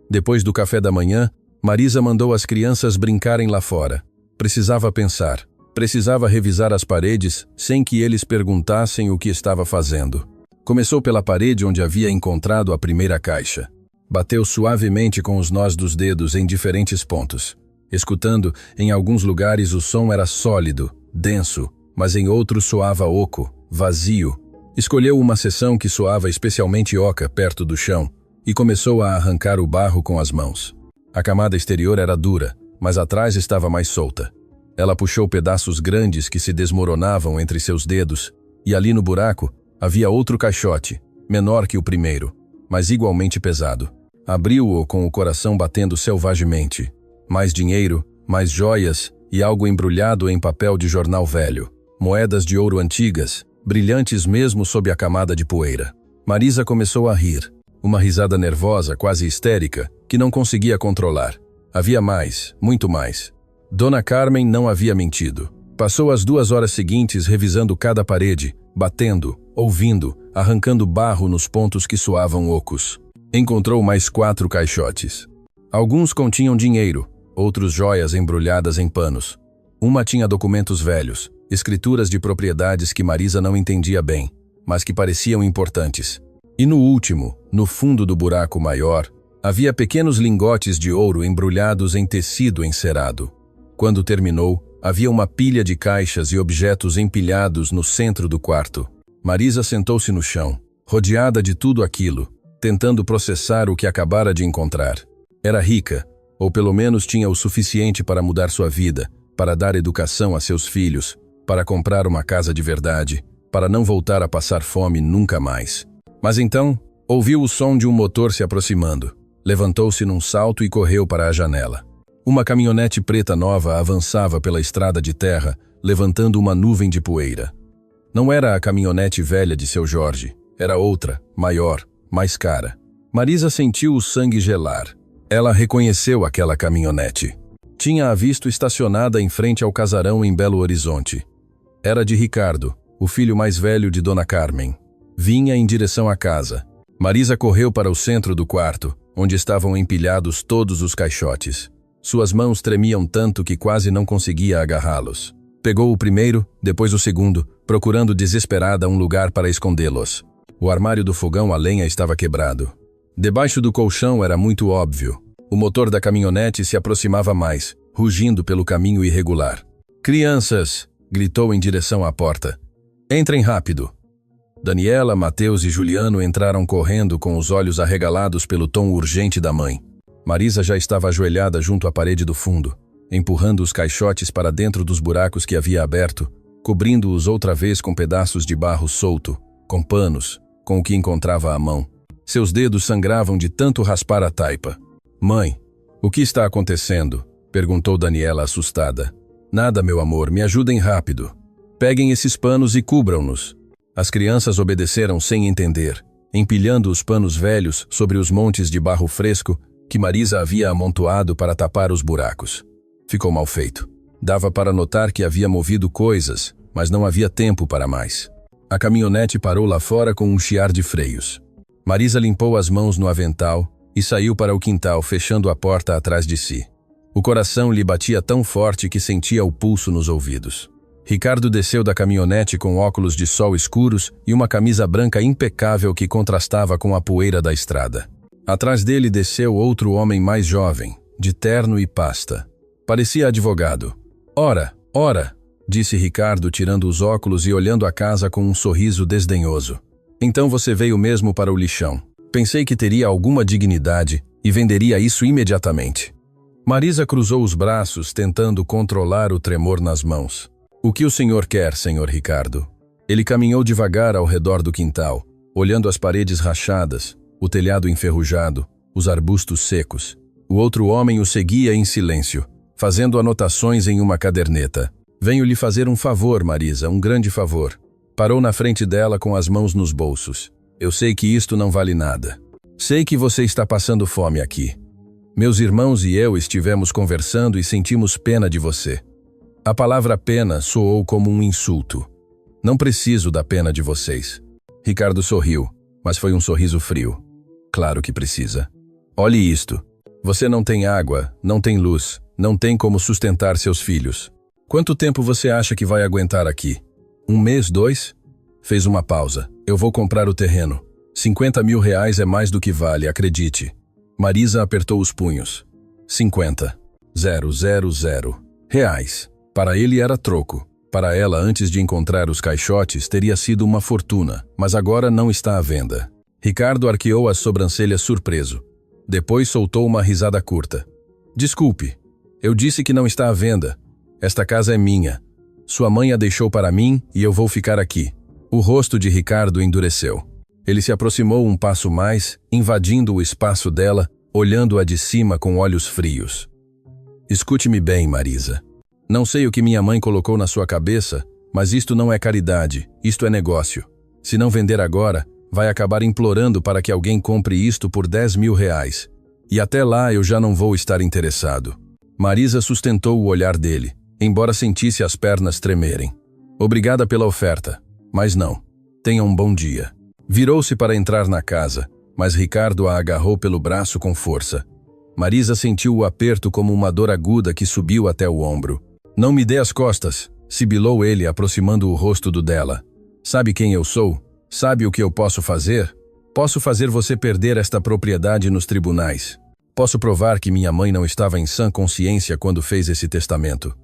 Depois do café da manhã, Marisa mandou as crianças brincarem lá fora. Precisava pensar. Precisava revisar as paredes sem que eles perguntassem o que estava fazendo. Começou pela parede onde havia encontrado a primeira caixa. Bateu suavemente com os nós dos dedos em diferentes pontos. Escutando, em alguns lugares o som era sólido, denso, mas em outros soava oco, vazio. Escolheu uma seção que soava especialmente oca perto do chão e começou a arrancar o barro com as mãos. A camada exterior era dura, mas atrás estava mais solta. Ela puxou pedaços grandes que se desmoronavam entre seus dedos, e ali no buraco havia outro caixote, menor que o primeiro, mas igualmente pesado. Abriu-o com o coração batendo selvagemente. Mais dinheiro, mais joias e algo embrulhado em papel de jornal velho. Moedas de ouro antigas, brilhantes mesmo sob a camada de poeira. Marisa começou a rir, uma risada nervosa, quase histérica, que não conseguia controlar. Havia mais, muito mais. Dona Carmen não havia mentido. Passou as 2 horas seguintes revisando cada parede, batendo, ouvindo, arrancando barro nos pontos que soavam ocos. Encontrou mais 4 caixotes. Alguns continham dinheiro, outros joias embrulhadas em panos. Uma tinha documentos velhos, escrituras de propriedades que Marisa não entendia bem, mas que pareciam importantes. E no último, no fundo do buraco maior, havia pequenos lingotes de ouro embrulhados em tecido encerado. Quando terminou, havia uma pilha de caixas e objetos empilhados no centro do quarto. Marisa sentou-se no chão, rodeada de tudo aquilo, tentando processar o que acabara de encontrar. Era rica, ou pelo menos tinha o suficiente para mudar sua vida, para dar educação a seus filhos, para comprar uma casa de verdade, para não voltar a passar fome nunca mais. Mas então, ouviu o som de um motor se aproximando. Levantou-se num salto e correu para a janela. Uma caminhonete preta nova avançava pela estrada de terra, levantando uma nuvem de poeira. Não era a caminhonete velha de seu Jorge, era outra, maior, mais cara. Marisa sentiu o sangue gelar. Ela reconheceu aquela caminhonete. Tinha-a visto estacionada em frente ao casarão em Belo Horizonte. Era de Ricardo, o filho mais velho de Dona Carmen. Vinha em direção à casa. Marisa correu para o centro do quarto, onde estavam empilhados todos os caixotes. Suas mãos tremiam tanto que quase não conseguia agarrá-los. Pegou o primeiro, depois o segundo, procurando desesperada um lugar para escondê-los. O armário do fogão a lenha estava quebrado. Debaixo do colchão era muito óbvio. O motor da caminhonete se aproximava mais, rugindo pelo caminho irregular. "Crianças!" gritou em direção à porta. "Entrem rápido!" Daniela, Mateus e Juliano entraram correndo com os olhos arregalados pelo tom urgente da mãe. Marisa já estava ajoelhada junto à parede do fundo, empurrando os caixotes para dentro dos buracos que havia aberto, cobrindo-os outra vez com pedaços de barro solto, com panos, com o que encontrava à mão. Seus dedos sangravam de tanto raspar a taipa. "Mãe, o que está acontecendo?" perguntou Daniela assustada. "Nada, meu amor, me ajudem rápido. Peguem esses panos e cubram-nos." As crianças obedeceram sem entender, empilhando os panos velhos sobre os montes de barro fresco que Marisa havia amontoado para tapar os buracos. Ficou mal feito. Dava para notar que havia movido coisas, mas não havia tempo para mais. A caminhonete parou lá fora com um chiar de freios. Marisa limpou as mãos no avental e saiu para o quintal, fechando a porta atrás de si. O coração lhe batia tão forte que sentia o pulso nos ouvidos. Ricardo desceu da caminhonete com óculos de sol escuros e uma camisa branca impecável que contrastava com a poeira da estrada. Atrás dele desceu outro homem mais jovem, de terno e pasta. Parecia advogado. Ora, disse Ricardo tirando os óculos e olhando a casa com um sorriso desdenhoso. "Então você veio mesmo para o lixão. Pensei que teria alguma dignidade e venderia isso imediatamente." Marisa cruzou os braços, tentando controlar o tremor nas mãos. "O que o senhor quer, senhor Ricardo?" Ele caminhou devagar ao redor do quintal, olhando as paredes rachadas, o telhado enferrujado, os arbustos secos. O outro homem o seguia em silêncio, fazendo anotações em uma caderneta. "Venho lhe fazer um favor, Marisa, um grande favor." Parou na frente dela com as mãos nos bolsos. "Eu sei que isto não vale nada. Sei que você está passando fome aqui. Meus irmãos e eu estivemos conversando e sentimos pena de você." A palavra pena soou como um insulto. "Não preciso da pena de vocês." Ricardo sorriu, mas foi um sorriso frio. "Claro que precisa. Olhe isto. Você não tem água, não tem luz, não tem como sustentar seus filhos. Quanto tempo você acha que vai aguentar aqui? 1 mês, 2? Fez uma pausa. "Eu vou comprar o terreno. 50 mil reais é mais do que vale, acredite." Marisa apertou os punhos. 50. 000 reais. Para ele era troco. Para ela, antes de encontrar os caixotes, teria sido uma fortuna, mas agora não está à venda. Ricardo arqueou as sobrancelhas surpreso. Depois soltou uma risada curta. "Desculpe, eu disse que não está à venda. Esta casa é minha. Sua mãe a deixou para mim e eu vou ficar aqui." O rosto de Ricardo endureceu. Ele se aproximou um passo mais, invadindo o espaço dela, olhando-a de cima com olhos frios. "Escute-me bem, Marisa. Não sei o que minha mãe colocou na sua cabeça, mas isto não é caridade, isto é negócio. Se não vender agora, vai acabar implorando para que alguém compre isto por 10 mil reais. E até lá eu já não vou estar interessado." Marisa sustentou o olhar dele, embora sentisse as pernas tremerem. "Obrigada pela oferta, mas não. Tenha um bom dia." Virou-se para entrar na casa, mas Ricardo a agarrou pelo braço com força. Marisa sentiu o aperto como uma dor aguda que subiu até o ombro. "Não me dê as costas", sibilou ele, aproximando o rosto do dela. "Sabe quem eu sou? Sabe o que eu posso fazer? Posso fazer você perder esta propriedade nos tribunais. Posso provar que minha mãe não estava em sã consciência quando fez esse testamento.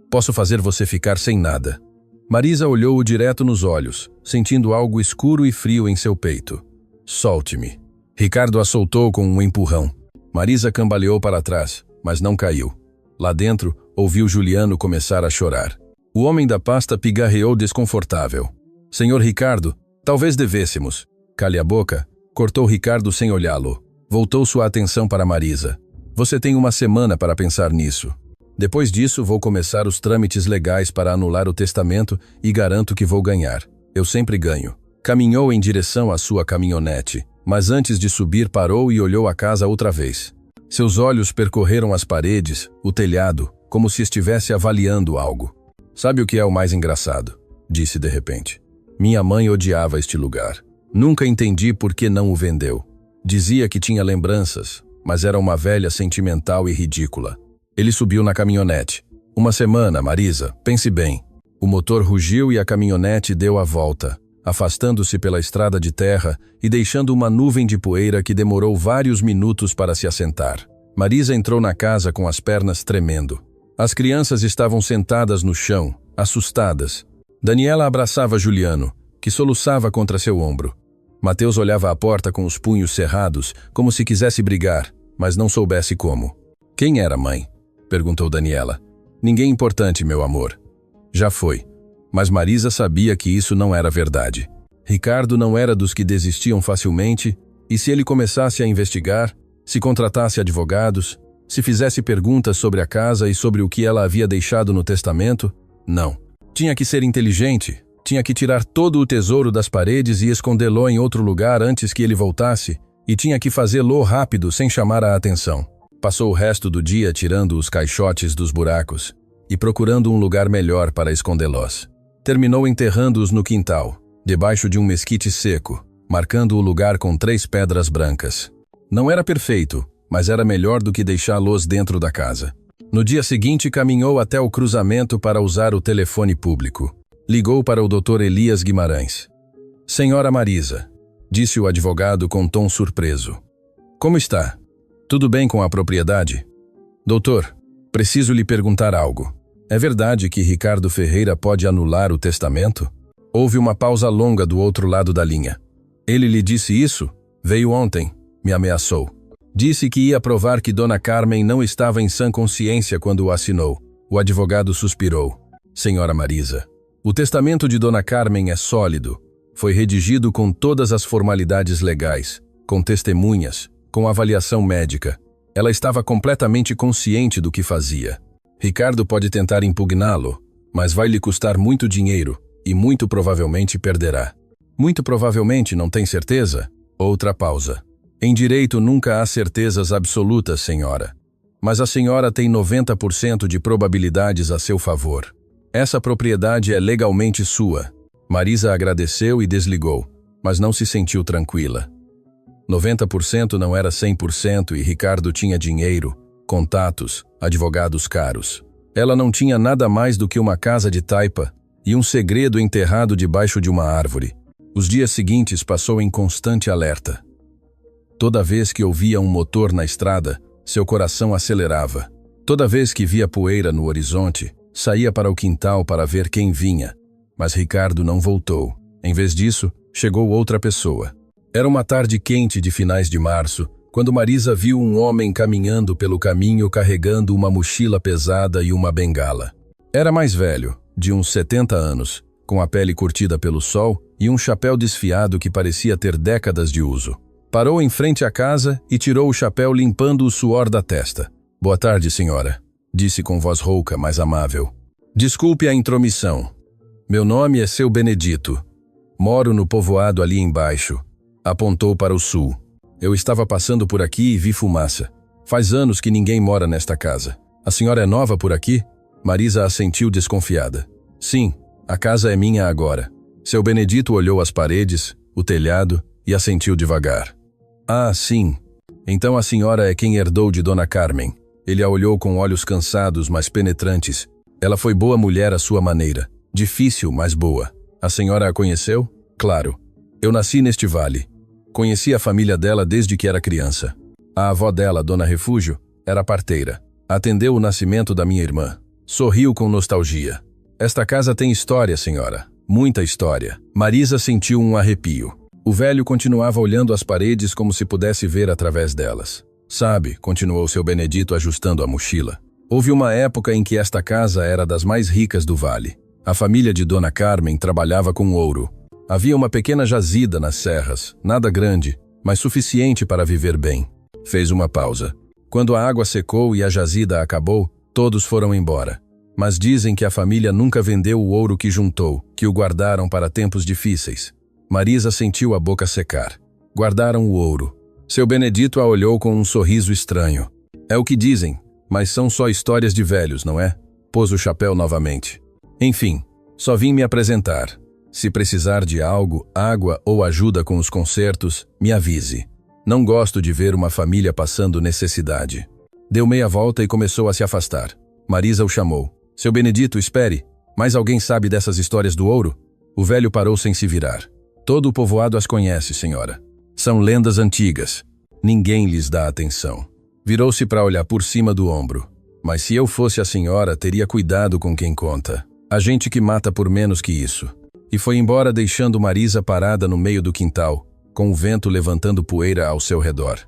Posso fazer você ficar sem nada." Marisa olhou-o direto nos olhos, sentindo algo escuro e frio em seu peito. "Solte-me." Ricardo a soltou com um empurrão. Marisa cambaleou para trás, mas não caiu. Lá dentro, ouviu Juliano começar a chorar. O homem da pasta pigarreou desconfortável. "Senhor Ricardo, talvez devêssemos." "Cale a boca", cortou Ricardo sem olhá-lo. Voltou sua atenção para Marisa. "Você tem uma semana para pensar nisso. Depois disso, vou começar os trâmites legais para anular o testamento e garanto que vou ganhar. Eu sempre ganho." Caminhou em direção à sua caminhonete, mas antes de subir parou e olhou a casa outra vez. Seus olhos percorreram as paredes, o telhado, como se estivesse avaliando algo. Sabe o que é o mais engraçado? Disse de repente. Minha mãe odiava este lugar. Nunca entendi por que não o vendeu. Dizia que tinha lembranças, mas era uma velha sentimental e ridícula. Ele subiu na caminhonete. Uma semana, Marisa, pense bem. O motor rugiu e a caminhonete deu a volta, afastando-se pela estrada de terra e deixando uma nuvem de poeira que demorou vários minutos para se assentar. Marisa entrou na casa com as pernas tremendo. As crianças estavam sentadas no chão, assustadas. Daniela abraçava Juliano, que soluçava contra seu ombro. Mateus olhava a porta com os punhos cerrados, como se quisesse brigar, mas não soubesse como. Quem era a mãe? Perguntou Daniela. Ninguém importante, meu amor. Já foi. Mas Marisa sabia que isso não era verdade. Ricardo não era dos que desistiam facilmente, e se ele começasse a investigar, se contratasse advogados, se fizesse perguntas sobre a casa e sobre o que ela havia deixado no testamento, não. Tinha que ser inteligente, tinha que tirar todo o tesouro das paredes e escondê-lo em outro lugar antes que ele voltasse, e tinha que fazê-lo rápido sem chamar a atenção. Passou o resto do dia tirando os caixotes dos buracos e procurando um lugar melhor para escondê-los. Terminou enterrando-os no quintal, debaixo de um mesquite seco, marcando o lugar com 3 pedras brancas. Não era perfeito, mas era melhor do que deixá-los dentro da casa. No dia seguinte, caminhou até o cruzamento para usar o telefone público. Ligou para o Dr. Elias Guimarães. Senhora Marisa, disse o advogado com tom surpreso. Como está? Tudo bem com a propriedade? Doutor, preciso lhe perguntar algo. É verdade que Ricardo Ferreira pode anular o testamento? Houve uma pausa longa do outro lado da linha. Ele lhe disse isso? Veio ontem, me ameaçou. Disse que ia provar que Dona Carmen não estava em sã consciência quando o assinou. O advogado suspirou. Senhora Marisa, o testamento de Dona Carmen é sólido. Foi redigido com todas as formalidades legais, com testemunhas, com avaliação médica. Ela estava completamente consciente do que fazia. Ricardo pode tentar impugná-lo, mas vai lhe custar muito dinheiro e muito provavelmente perderá. Muito provavelmente, não tem certeza? Outra pausa. Em direito nunca há certezas absolutas, senhora. Mas a senhora tem 90% de probabilidades a seu favor. Essa propriedade é legalmente sua. Marisa agradeceu e desligou, mas não se sentiu tranquila. 90% não era 100% e Ricardo tinha dinheiro, contatos, advogados caros. Ela não tinha nada mais do que uma casa de taipa e um segredo enterrado debaixo de uma árvore. Os dias seguintes passou em constante alerta. Toda vez que ouvia um motor na estrada, seu coração acelerava. Toda vez que via poeira no horizonte, saía para o quintal para ver quem vinha. Mas Ricardo não voltou. Em vez disso, chegou outra pessoa. Era uma tarde quente de finais de março, quando Marisa viu um homem caminhando pelo caminho carregando uma mochila pesada e uma bengala. Era mais velho, de uns 70 anos, com a pele curtida pelo sol e um chapéu desfiado que parecia ter décadas de uso. Parou em frente à casa e tirou o chapéu limpando o suor da testa. Boa tarde, senhora, disse com voz rouca, mas amável. Desculpe a intromissão. Meu nome é Seu Benedito. Moro no povoado ali embaixo. Apontou para o sul. Eu estava passando por aqui e vi fumaça. Faz anos que ninguém mora nesta casa. A senhora é nova por aqui? Marisa assentiu desconfiada. Sim, a casa é minha agora. Seu Benedito olhou as paredes, o telhado e assentiu devagar. Ah, sim. Então a senhora é quem herdou de Dona Carmen. Ele a olhou com olhos cansados, mas penetrantes. Ela foi boa mulher à sua maneira. Difícil, mas boa. A senhora a conheceu? Claro. Eu nasci neste vale. Conheci a família dela desde que era criança. A avó dela, Dona Refúgio, era parteira. Atendeu o nascimento da minha irmã. Sorriu com nostalgia. Esta casa tem história, senhora. Muita história. Marisa sentiu um arrepio. O velho continuava olhando as paredes como se pudesse ver através delas. Sabe, continuou Seu Benedito ajustando a mochila. Houve uma época em que esta casa era das mais ricas do vale. A família de Dona Carmen trabalhava com ouro. Havia uma pequena jazida nas serras, nada grande, mas suficiente para viver bem. Fez uma pausa. Quando a água secou e a jazida acabou, todos foram embora. Mas dizem que a família nunca vendeu o ouro que juntou, que o guardaram para tempos difíceis. Marisa sentiu a boca secar. Guardaram o ouro. Seu Benedito a olhou com um sorriso estranho. É o que dizem, mas são só histórias de velhos, não é? Pôs o chapéu novamente. Enfim, só vim me apresentar. Se precisar de algo, água ou ajuda com os concertos, me avise. Não gosto de ver uma família passando necessidade. Deu meia volta e começou a se afastar. Marisa o chamou. Seu Benedito, espere. Mais alguém sabe dessas histórias do ouro? O velho parou sem se virar. Todo o povoado as conhece, senhora. São lendas antigas. Ninguém lhes dá atenção. Virou-se para olhar por cima do ombro. Mas se eu fosse a senhora, teria cuidado com quem conta. Há gente que mata por menos que isso. E foi embora deixando Marisa parada no meio do quintal, com o vento levantando poeira ao seu redor.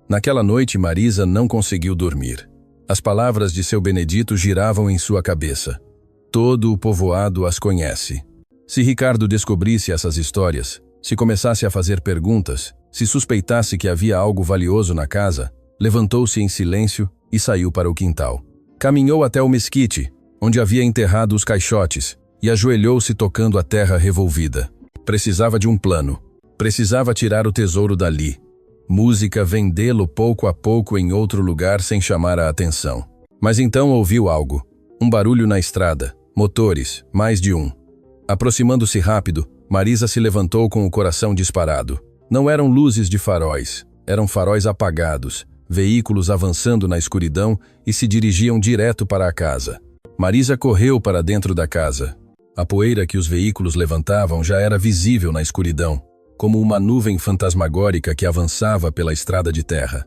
Naquela noite, Marisa não conseguiu dormir. As palavras de seu Benedito giravam em sua cabeça. Todo o povoado as conhece. Se Ricardo descobrisse essas histórias, se começasse a fazer perguntas, se suspeitasse que havia algo valioso na casa, levantou-se em silêncio e saiu para o quintal. Caminhou até o mesquite, onde havia enterrado os caixotes, e ajoelhou-se tocando a terra revolvida. Precisava de um plano. Precisava tirar o tesouro dali. Música, vendê-lo pouco a pouco em outro lugar sem chamar a atenção. Mas então ouviu algo. Um barulho na estrada. Motores, mais de um. Aproximando-se rápido, Marisa se levantou com o coração disparado. Não eram luzes de faróis. Eram faróis apagados. Veículos avançando na escuridão e se dirigiam direto para a casa. Marisa correu para dentro da casa. A poeira que os veículos levantavam já era visível na escuridão, como uma nuvem fantasmagórica que avançava pela estrada de terra.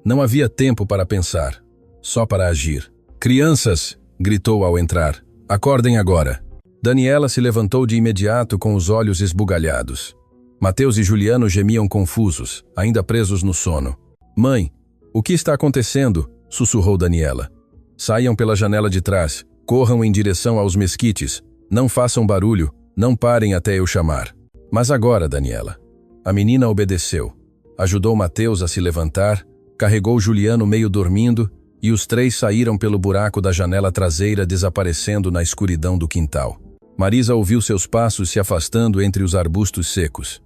Não havia tempo para pensar, só para agir. Crianças, gritou ao entrar, acordem agora. Daniela se levantou de imediato com os olhos esbugalhados. Mateus e Juliano gemiam confusos, ainda presos no sono. Mãe, o que está acontecendo? Sussurrou Daniela. Saiam pela janela de trás, corram em direção aos mesquites. Não façam barulho, não parem até eu chamar. Mas agora, Daniela. A menina obedeceu. Ajudou Mateus a se levantar, carregou Juliano meio dormindo e os três saíram pelo buraco da janela traseira, desaparecendo na escuridão do quintal. Marisa ouviu seus passos se afastando entre os arbustos secos.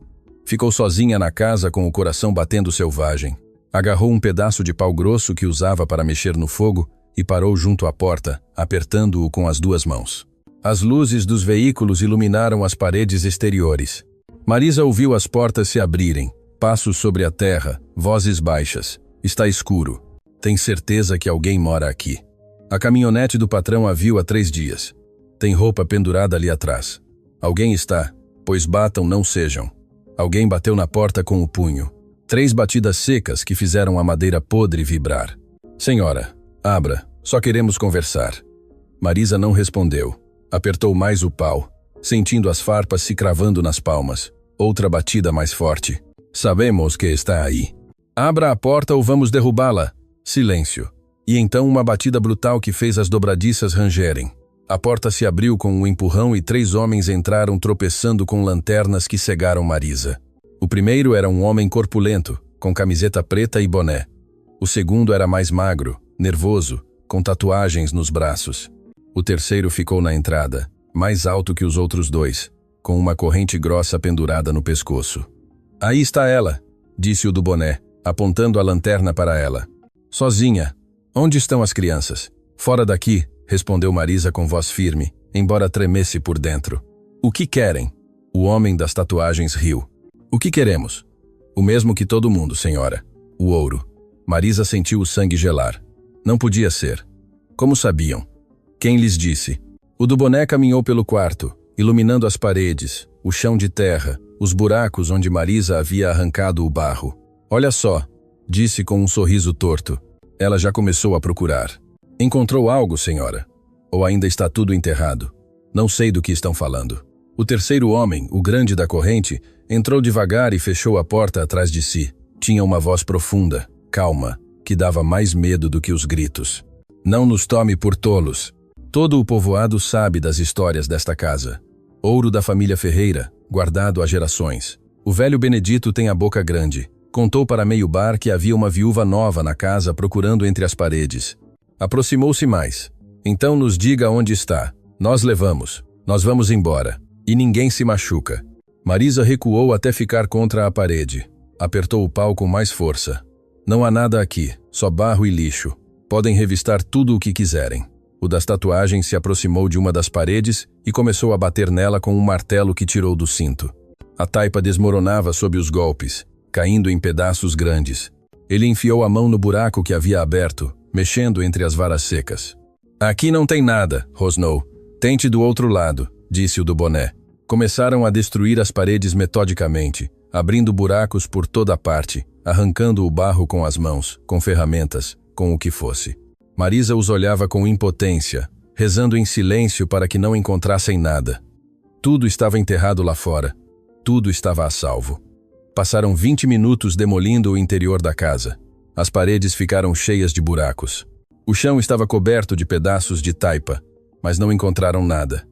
Ficou sozinha na casa com o coração batendo selvagem. Agarrou um pedaço de pau grosso que usava para mexer no fogo e parou junto à porta, apertando-o com as duas mãos. As luzes dos veículos iluminaram as paredes exteriores. Marisa ouviu as portas se abrirem, passos sobre a terra, vozes baixas. Está escuro. Tem certeza que alguém mora aqui. A caminhonete do patrão a viu há 3 dias. Tem roupa pendurada ali atrás. Alguém está, pois batam não sejam. Alguém bateu na porta com o punho. 3 batidas secas que fizeram a madeira podre vibrar. Senhora, abra, só queremos conversar. Marisa não respondeu. Apertou mais o pau, sentindo as farpas se cravando nas palmas. Outra batida mais forte. Sabemos que está aí. Abra a porta ou vamos derrubá-la. Silêncio. E então uma batida brutal que fez as dobradiças rangerem. A porta se abriu com um empurrão e 3 homens entraram tropeçando com lanternas que cegaram Marisa. O primeiro era um homem corpulento, com camiseta preta e boné. O segundo era mais magro, nervoso, com tatuagens nos braços. O terceiro ficou na entrada, mais alto que os outros 2, com uma corrente grossa pendurada no pescoço. Aí está ela, disse o do boné, apontando a lanterna para ela. Sozinha. Onde estão as crianças? Fora daqui, respondeu Marisa com voz firme, embora tremesse por dentro. O que querem? O homem das tatuagens riu. O que queremos? O mesmo que todo mundo, senhora. O ouro. Marisa sentiu o sangue gelar. Não podia ser. Como sabiam? Quem lhes disse? O do boné caminhou pelo quarto, iluminando as paredes, o chão de terra, os buracos onde Marisa havia arrancado o barro. Olha só, disse com um sorriso torto. Ela já começou a procurar. Encontrou algo, senhora? Ou ainda está tudo enterrado? Não sei do que estão falando. O terceiro homem, o grande da corrente, entrou devagar e fechou a porta atrás de si. Tinha uma voz profunda, calma, que dava mais medo do que os gritos. Não nos tome por tolos. Todo o povoado sabe das histórias desta casa. Ouro da família Ferreira, guardado há gerações. O velho Benedito tem a boca grande. Contou para meio bar que havia uma viúva nova na casa procurando entre as paredes. Aproximou-se mais. Então nos diga onde está. Nós levamos. Nós vamos embora. E ninguém se machuca. Marisa recuou até ficar contra a parede. Apertou o pau com mais força. Não há nada aqui, só barro e lixo. Podem revistar tudo o que quiserem. O das tatuagens se aproximou de uma das paredes e começou a bater nela com um martelo que tirou do cinto. A taipa desmoronava sob os golpes, caindo em pedaços grandes. Ele enfiou a mão no buraco que havia aberto, mexendo entre as varas secas. Aqui não tem nada, rosnou. Tente do outro lado, disse o do boné. Começaram a destruir as paredes metodicamente, abrindo buracos por toda parte, arrancando o barro com as mãos, com ferramentas, com o que fosse. Marisa os olhava com impotência, rezando em silêncio para que não encontrassem nada. Tudo estava enterrado lá fora. Tudo estava a salvo. Passaram 20 minutos demolindo o interior da casa. As paredes ficaram cheias de buracos. O chão estava coberto de pedaços de taipa, mas não encontraram nada.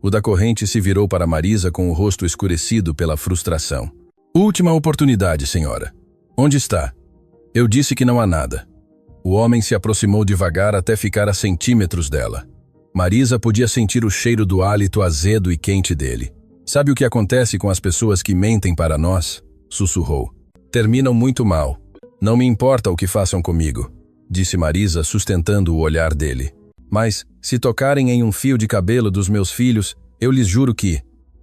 O da corrente se virou para Marisa com o rosto escurecido pela frustração. Última oportunidade, senhora. Onde está? Eu disse que não há nada. O homem se aproximou devagar até ficar a centímetros dela. Marisa podia sentir o cheiro do hálito azedo e quente dele. Sabe o que acontece com as pessoas que mentem para nós? Sussurrou. Terminam muito mal. Não me importa o que façam comigo, disse Marisa, sustentando o olhar dele. Mas, se tocarem em um fio de cabelo dos meus filhos, eu lhes juro que...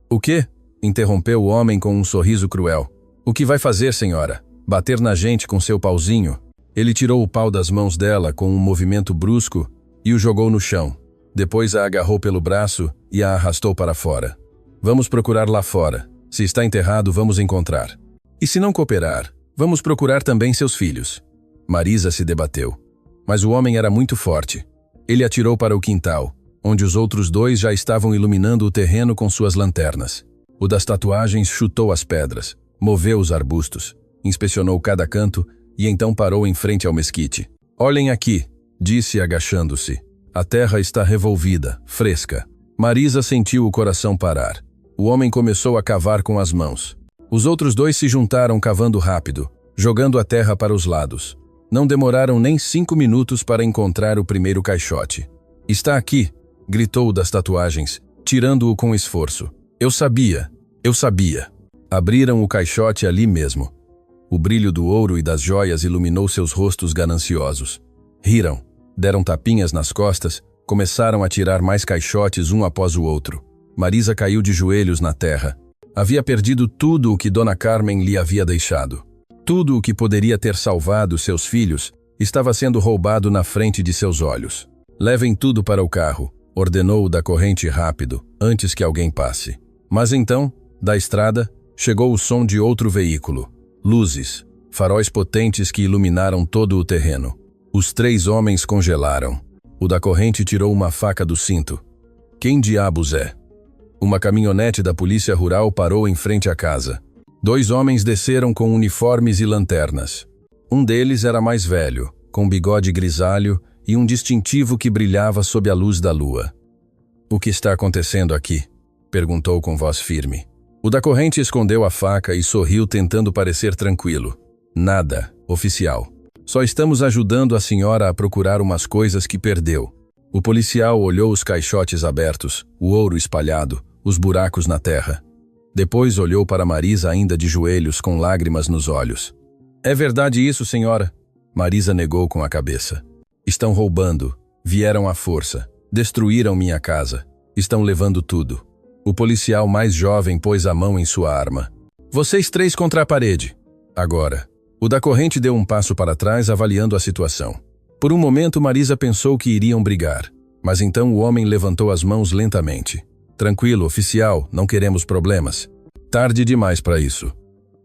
O quê? Interrompeu o homem com um sorriso cruel. O que vai fazer, senhora? Bater na gente com seu pauzinho? Ele tirou o pau das mãos dela com um movimento brusco e o jogou no chão. Depois a agarrou pelo braço e a arrastou para fora. Vamos procurar lá fora. Se está enterrado, vamos encontrar. E se não cooperar, vamos procurar também seus filhos. Marisa se debateu. Mas o homem era muito forte. Ele atirou para o quintal, onde os outros dois já estavam iluminando o terreno com suas lanternas. O das tatuagens chutou as pedras, moveu os arbustos, inspecionou cada canto e então parou em frente ao mesquite. Olhem aqui, disse agachando-se. A terra está revolvida, fresca. Marisa sentiu o coração parar. O homem começou a cavar com as mãos. Os outros dois se juntaram cavando rápido, jogando a terra para os lados. Não demoraram nem 5 minutos para encontrar o primeiro caixote. Está aqui, gritou o das tatuagens, tirando-o com esforço. Eu sabia. Abriram o caixote ali mesmo. O brilho do ouro e das joias iluminou seus rostos gananciosos. Riram, deram tapinhas nas costas, começaram a tirar mais caixotes um após o outro. Marisa caiu de joelhos na terra. Havia perdido tudo o que Dona Carmen lhe havia deixado. Tudo o que poderia ter salvado seus filhos estava sendo roubado na frente de seus olhos. Levem tudo para o carro, ordenou o da corrente rápido, antes que alguém passe. Mas então, da estrada, chegou o som de outro veículo. Luzes, faróis potentes que iluminaram todo o terreno. Os 3 homens congelaram. O da corrente tirou uma faca do cinto. Quem diabos é? Uma caminhonete da polícia rural parou em frente à casa. 2 homens desceram com uniformes e lanternas. Um deles era mais velho, com bigode grisalho e um distintivo que brilhava sob a luz da lua. O que está acontecendo aqui? Perguntou com voz firme. O da corrente escondeu a faca e sorriu tentando parecer tranquilo. Nada, oficial. Só estamos ajudando a senhora a procurar umas coisas que perdeu. O policial olhou os caixotes abertos, o ouro espalhado, os buracos na terra. Depois olhou para Marisa ainda de joelhos com lágrimas nos olhos. É verdade isso, senhora? Marisa negou com a cabeça. Estão roubando. Vieram à força. Destruíram minha casa. Estão levando tudo. O policial mais jovem pôs a mão em sua arma. Vocês 3 contra a parede. Agora. O da corrente deu um passo para trás, avaliando a situação. Por um momento, Marisa pensou que iriam brigar. Mas então o homem levantou as mãos lentamente. Tranquilo, oficial, não queremos problemas. Tarde demais para isso.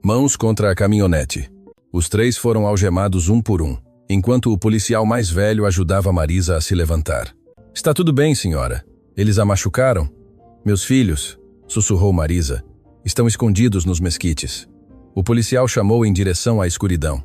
Mãos contra a caminhonete. Os 3 foram algemados um por um, enquanto o policial mais velho ajudava Marisa a se levantar. Está tudo bem, senhora. Eles a machucaram? Meus filhos, sussurrou Marisa, estão escondidos nos mesquites. O policial chamou em direção à escuridão.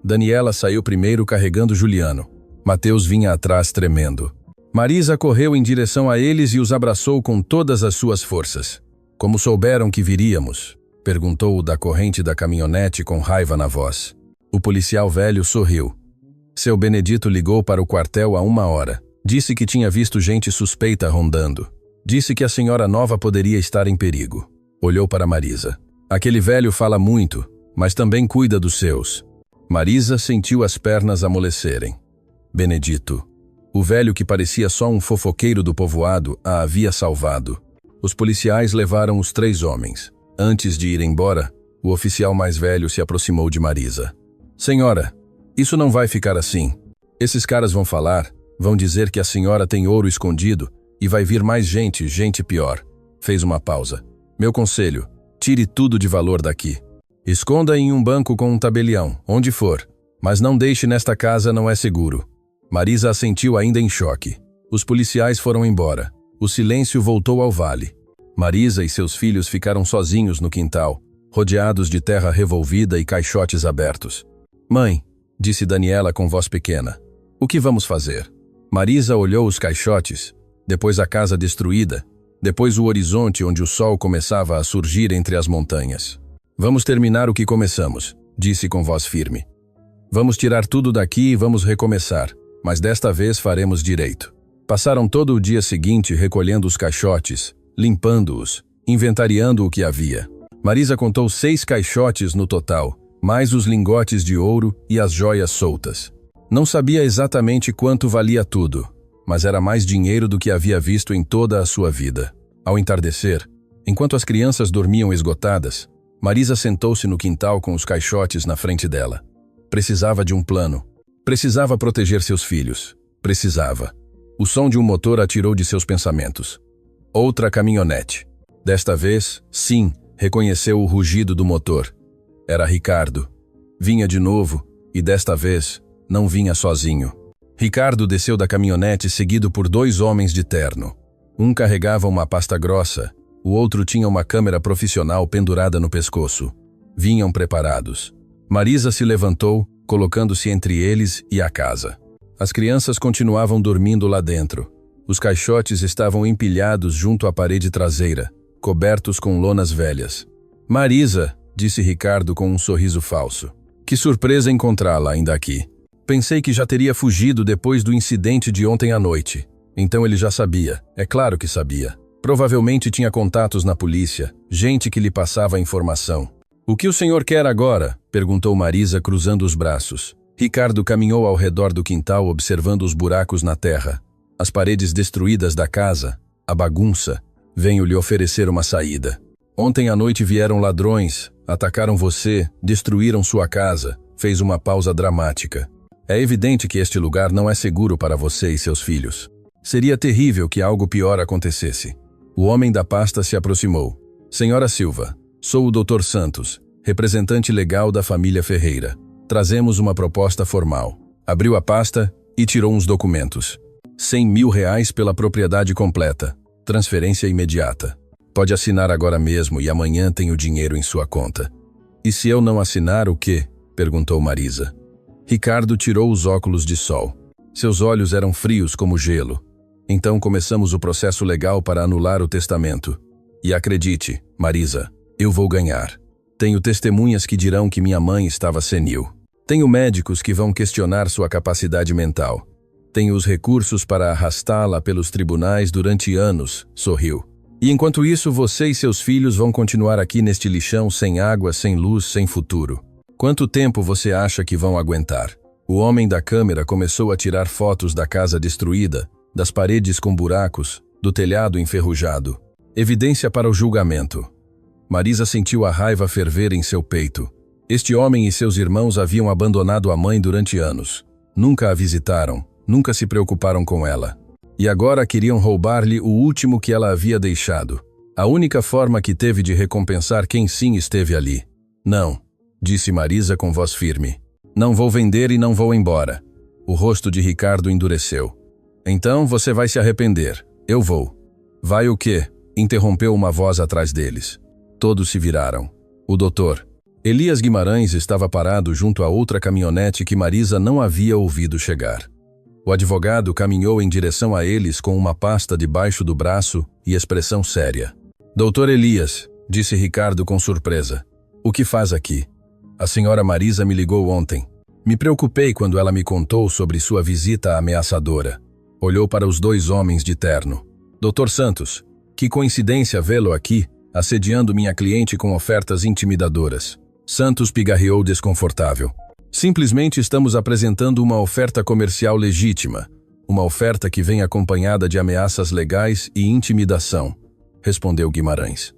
Daniela saiu primeiro carregando Juliano. Mateus vinha atrás tremendo. Marisa correu em direção a eles e os abraçou com todas as suas forças. Como souberam que viríamos? Perguntou o da corrente da caminhonete com raiva na voz. O policial velho sorriu. Seu Benedito ligou para o quartel há 1 hora. Disse que tinha visto gente suspeita rondando. Disse que a senhora nova poderia estar em perigo. Olhou para Marisa. Aquele velho fala muito. mas também cuida dos seus. Marisa sentiu as pernas amolecerem. Benedito, o velho que parecia só um fofoqueiro do povoado, a havia salvado. Os policiais levaram os 3 homens. Antes de ir embora, o oficial mais velho se aproximou de Marisa. Senhora, isso não vai ficar assim. Esses caras vão falar, vão dizer que a senhora tem ouro escondido e vai vir mais gente pior. Fez uma pausa. Meu conselho, tire tudo de valor daqui. Esconda em um banco com um tabelião, onde for, mas não deixe nesta casa, não é seguro. Marisa assentiu ainda em choque. Os policiais foram embora. O silêncio voltou ao vale. Marisa e seus filhos ficaram sozinhos no quintal, rodeados de terra revolvida e caixotes abertos. Mãe, disse Daniela com voz pequena, o que vamos fazer? Marisa olhou os caixotes, depois a casa destruída, depois o horizonte onde o sol começava a surgir entre as montanhas. Vamos terminar o que começamos, disse com voz firme. Vamos tirar tudo daqui e vamos recomeçar, mas desta vez faremos direito. Passaram todo o dia seguinte recolhendo os caixotes, limpando-os, inventariando o que havia. Marisa contou 6 caixotes no total, mais os lingotes de ouro e as joias soltas. Não sabia exatamente quanto valia tudo, mas era mais dinheiro do que havia visto em toda a sua vida. Ao entardecer, enquanto as crianças dormiam esgotadas, Marisa sentou-se no quintal com os caixotes na frente dela. Precisava de um plano. Precisava proteger seus filhos. Precisava. O som de um motor atirou de seus pensamentos. Outra caminhonete. Desta vez, sim, reconheceu o rugido do motor. Era Ricardo. Vinha de novo, e desta vez, não vinha sozinho. Ricardo desceu da caminhonete seguido por 2 homens de terno. Um carregava uma pasta grossa, o outro tinha uma câmera profissional pendurada no pescoço. Vinham preparados. Marisa se levantou, colocando-se entre eles e a casa. As crianças continuavam dormindo lá dentro. Os caixotes estavam empilhados junto à parede traseira, cobertos com lonas velhas. Marisa, disse Ricardo com um sorriso falso. Que surpresa encontrá-la ainda aqui. Pensei que já teria fugido depois do incidente de ontem à noite. Então ele já sabia, é claro que sabia. Provavelmente tinha contatos na polícia, gente que lhe passava a informação. O que o senhor quer agora? Perguntou Marisa cruzando os braços. Ricardo caminhou ao redor do quintal observando os buracos na terra. As paredes destruídas da casa, a bagunça. Venho lhe oferecer uma saída. Ontem à noite vieram ladrões, atacaram você, destruíram sua casa. Fez uma pausa dramática. É evidente que este lugar não é seguro para você e seus filhos. Seria terrível que algo pior acontecesse. O homem da pasta se aproximou. Senhora Silva, sou o Dr. Santos, representante legal da família Ferreira. Trazemos uma proposta formal. Abriu a pasta e tirou uns documentos. R$100.000 pela propriedade completa. Transferência imediata. Pode assinar agora mesmo e amanhã tem o dinheiro em sua conta. E se eu não assinar, o quê? Perguntou Marisa. Ricardo tirou os óculos de sol. Seus olhos eram frios como gelo. Então começamos o processo legal para anular o testamento. E acredite, Marisa, eu vou ganhar. Tenho testemunhas que dirão que minha mãe estava senil. Tenho médicos que vão questionar sua capacidade mental. Tenho os recursos para arrastá-la pelos tribunais durante anos, sorriu. E enquanto isso, você e seus filhos vão continuar aqui neste lixão sem água, sem luz, sem futuro. Quanto tempo você acha que vão aguentar? O homem da câmera começou a tirar fotos da casa destruída, das paredes com buracos, do telhado enferrujado. Evidência para o julgamento. Marisa sentiu a raiva ferver em seu peito. Este homem e seus irmãos haviam abandonado a mãe durante anos. Nunca a visitaram, nunca se preocuparam com ela. E agora queriam roubar-lhe o último que ela havia deixado. A única forma que teve de recompensar quem sim esteve ali. Não, disse Marisa com voz firme. Não vou vender e não vou embora. O rosto de Ricardo endureceu. Então você vai se arrepender. Eu vou. Vai o quê? Interrompeu uma voz atrás deles. Todos se viraram. O doutor Elias Guimarães estava parado junto a outra caminhonete que Marisa não havia ouvido chegar. O advogado caminhou em direção a eles com uma pasta debaixo do braço e expressão séria. Doutor Elias, disse Ricardo com surpresa. O que faz aqui? A senhora Marisa me ligou ontem. Me preocupei quando ela me contou sobre sua visita ameaçadora. Olhou para os 2 homens de terno. Dr. Santos, que coincidência vê-lo aqui, assediando minha cliente com ofertas intimidadoras. Santos pigarreou desconfortável. Simplesmente estamos apresentando uma oferta comercial legítima. Uma oferta que vem acompanhada de ameaças legais e intimidação, respondeu Guimarães.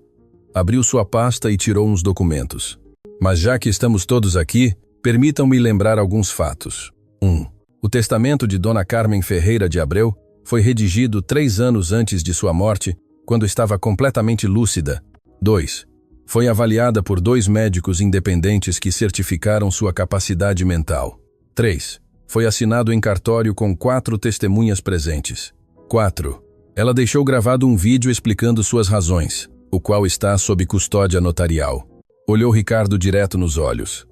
Abriu sua pasta e tirou uns documentos. Mas já que estamos todos aqui, permitam-me lembrar alguns fatos. 1. O testamento de Dona Carmen Ferreira de Abreu foi redigido 3 anos antes de sua morte, quando estava completamente lúcida. 2. Foi avaliada por 2 médicos independentes que certificaram sua capacidade mental. 3. Foi assinado em cartório com 4 testemunhas presentes. 4. Ela deixou gravado um vídeo explicando suas razões, o qual está sob custódia notarial. Olhou Ricardo direto nos olhos.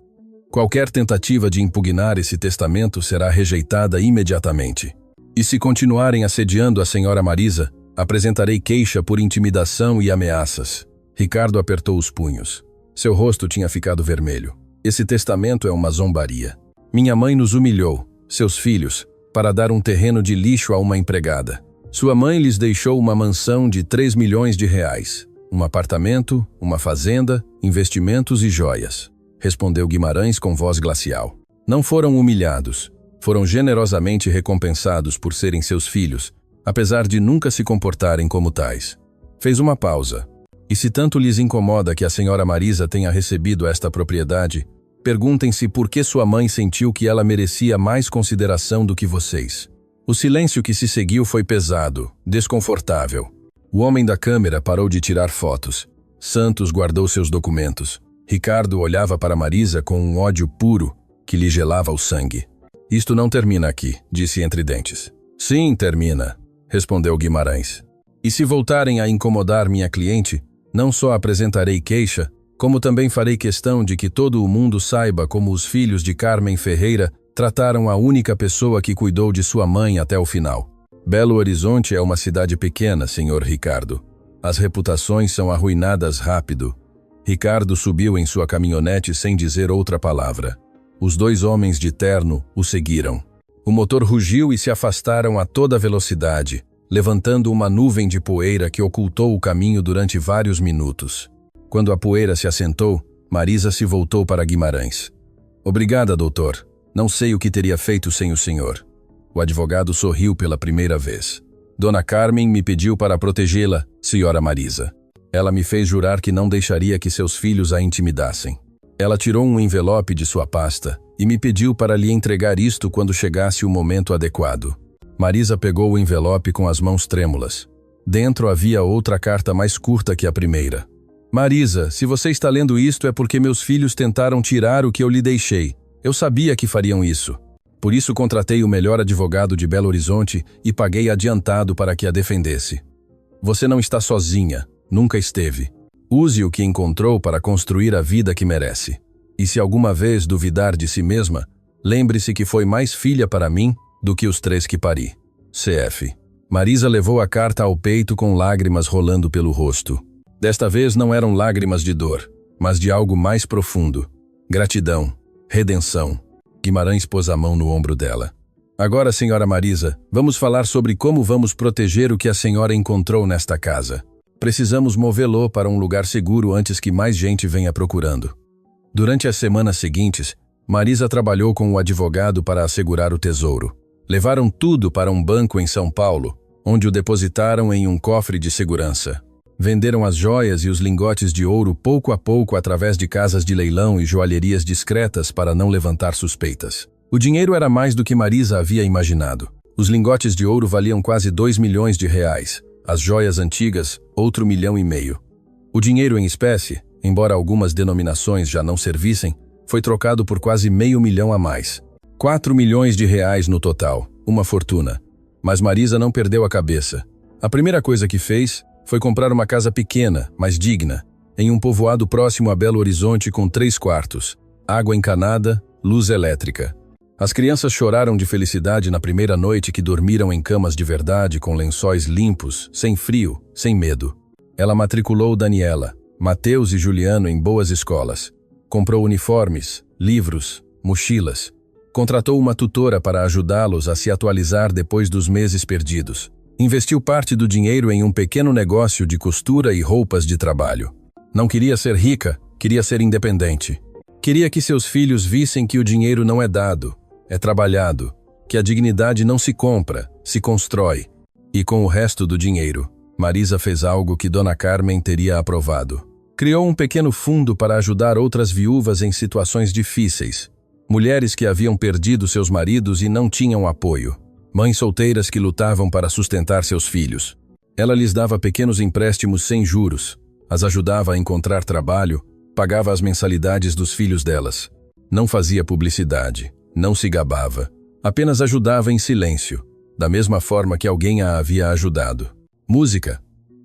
Qualquer tentativa de impugnar esse testamento será rejeitada imediatamente. E se continuarem assediando a senhora Marisa, apresentarei queixa por intimidação e ameaças. Ricardo apertou os punhos. Seu rosto tinha ficado vermelho. Esse testamento é uma zombaria. Minha mãe nos humilhou, seus filhos, para dar um terreno de lixo a uma empregada. Sua mãe lhes deixou uma mansão de 3 milhões de reais, um apartamento, uma fazenda, investimentos e joias, respondeu Guimarães com voz glacial. Não foram humilhados, foram generosamente recompensados por serem seus filhos, apesar de nunca se comportarem como tais. Fez uma pausa. E se tanto lhes incomoda que a senhora Marisa tenha recebido esta propriedade, perguntem-se por que sua mãe sentiu que ela merecia mais consideração do que vocês. O silêncio que se seguiu foi pesado, desconfortável. O homem da câmera parou de tirar fotos. Santos guardou seus documentos. Ricardo olhava para Marisa com um ódio puro que lhe gelava o sangue. Isto não termina aqui, disse entre dentes. Sim, termina, respondeu Guimarães. E se voltarem a incomodar minha cliente, não só apresentarei queixa, como também farei questão de que todo o mundo saiba como os filhos de Carmen Ferreira trataram a única pessoa que cuidou de sua mãe até o final. Belo Horizonte é uma cidade pequena, senhor Ricardo. As reputações são arruinadas rápido. Ricardo subiu em sua caminhonete sem dizer outra palavra. Os 2 homens de terno o seguiram. O motor rugiu e se afastaram a toda velocidade, levantando uma nuvem de poeira que ocultou o caminho durante vários minutos. Quando a poeira se assentou, Marisa se voltou para Guimarães. Obrigada, doutor. Não sei o que teria feito sem o senhor. O advogado sorriu pela primeira vez. Dona Carmen me pediu para protegê-la, senhora Marisa. Ela me fez jurar que não deixaria que seus filhos a intimidassem. Ela tirou um envelope de sua pasta e me pediu para lhe entregar isto quando chegasse o momento adequado. Marisa pegou o envelope com as mãos trêmulas. Dentro havia outra carta mais curta que a primeira. Marisa, se você está lendo isto é porque meus filhos tentaram tirar o que eu lhe deixei. Eu sabia que fariam isso. Por isso contratei o melhor advogado de Belo Horizonte e paguei adiantado para que a defendesse. Você não está sozinha, nunca esteve. Use o que encontrou para construir a vida que merece. E se alguma vez duvidar de si mesma, lembre-se que foi mais filha para mim do que os 3 que pari. CF. Marisa levou a carta ao peito com lágrimas rolando pelo rosto. Desta vez não eram lágrimas de dor, mas de algo mais profundo. Gratidão. Redenção. Guimarães pôs a mão no ombro dela. Agora, senhora Marisa, vamos falar sobre como vamos proteger o que a senhora encontrou nesta casa. Precisamos movê-lo para um lugar seguro antes que mais gente venha procurando. Durante as semanas seguintes, Marisa trabalhou com o advogado para assegurar o tesouro. Levaram tudo para um banco em São Paulo, onde o depositaram em um cofre de segurança. Venderam as joias e os lingotes de ouro pouco a pouco através de casas de leilão e joalherias discretas para não levantar suspeitas. O dinheiro era mais do que Marisa havia imaginado. Os lingotes de ouro valiam quase 2 milhões de reais. As joias antigas, outro 1,5 milhão. O dinheiro em espécie, embora algumas denominações já não servissem, foi trocado por quase meio milhão a mais. 4 milhões de reais no total, uma fortuna. Mas Marisa não perdeu a cabeça. A primeira coisa que fez foi comprar uma casa pequena, mas digna, em um povoado próximo a Belo Horizonte com 3 quartos, água encanada, luz elétrica. As crianças choraram de felicidade na primeira noite que dormiram em camas de verdade com lençóis limpos, sem frio, sem medo. Ela matriculou Daniela, Mateus e Juliano em boas escolas. Comprou uniformes, livros, mochilas. Contratou uma tutora para ajudá-los a se atualizar depois dos meses perdidos. Investiu parte do dinheiro em um pequeno negócio de costura e roupas de trabalho. Não queria ser rica, queria ser independente. Queria que seus filhos vissem que o dinheiro não é dado, é trabalhado, que a dignidade não se compra, se constrói. E com o resto do dinheiro, Marisa fez algo que Dona Carmen teria aprovado. Criou um pequeno fundo para ajudar outras viúvas em situações difíceis. Mulheres que haviam perdido seus maridos e não tinham apoio. Mães solteiras que lutavam para sustentar seus filhos. Ela lhes dava pequenos empréstimos sem juros, as ajudava a encontrar trabalho, pagava as mensalidades dos filhos delas. Não fazia publicidade, não se gabava, apenas ajudava em silêncio, da mesma forma que alguém a havia ajudado. Música.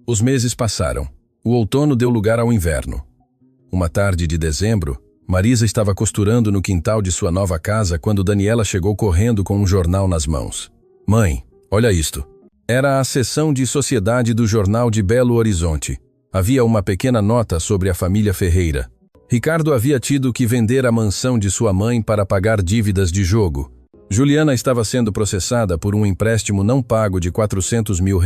Os meses passaram. O outono deu lugar ao inverno. Uma tarde de dezembro, Marisa estava costurando no quintal de sua nova casa quando Daniela chegou correndo com um jornal nas mãos. Mãe, olha isto. Era a seção de sociedade do jornal de Belo Horizonte. Havia uma pequena nota sobre a família Ferreira. Ricardo havia tido que vender a mansão de sua mãe para pagar dívidas de jogo. Juliana estava sendo processada por um empréstimo não pago de R$400 mil.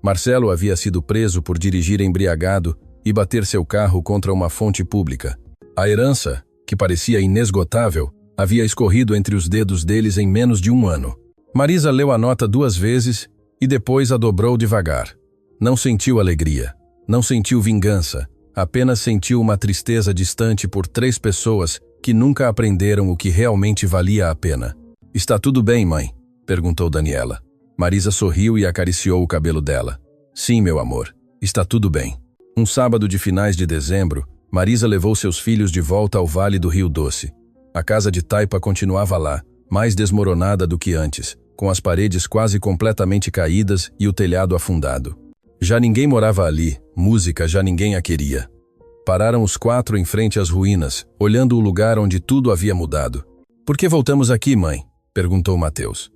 Marcelo havia sido preso por dirigir embriagado e bater seu carro contra uma fonte pública. A herança, que parecia inesgotável, havia escorrido entre os dedos deles em menos de um ano. Marisa leu a nota 2 vezes e depois a dobrou devagar. Não sentiu alegria, não sentiu vingança, apenas sentiu uma tristeza distante por 3 pessoas que nunca aprenderam o que realmente valia a pena. "Está tudo bem, mãe?" perguntou Daniela. Marisa sorriu e acariciou o cabelo dela. "Sim, meu amor, está tudo bem." Um sábado de finais de dezembro, Marisa levou seus filhos de volta ao Vale do Rio Doce. A casa de taipa continuava lá, mais desmoronada do que antes, com as paredes quase completamente caídas e o telhado afundado. Já ninguém morava ali, música já ninguém a queria. Pararam os 4 em frente às ruínas, olhando o lugar onde tudo havia mudado. "Por que voltamos aqui, mãe?" perguntou Mateus.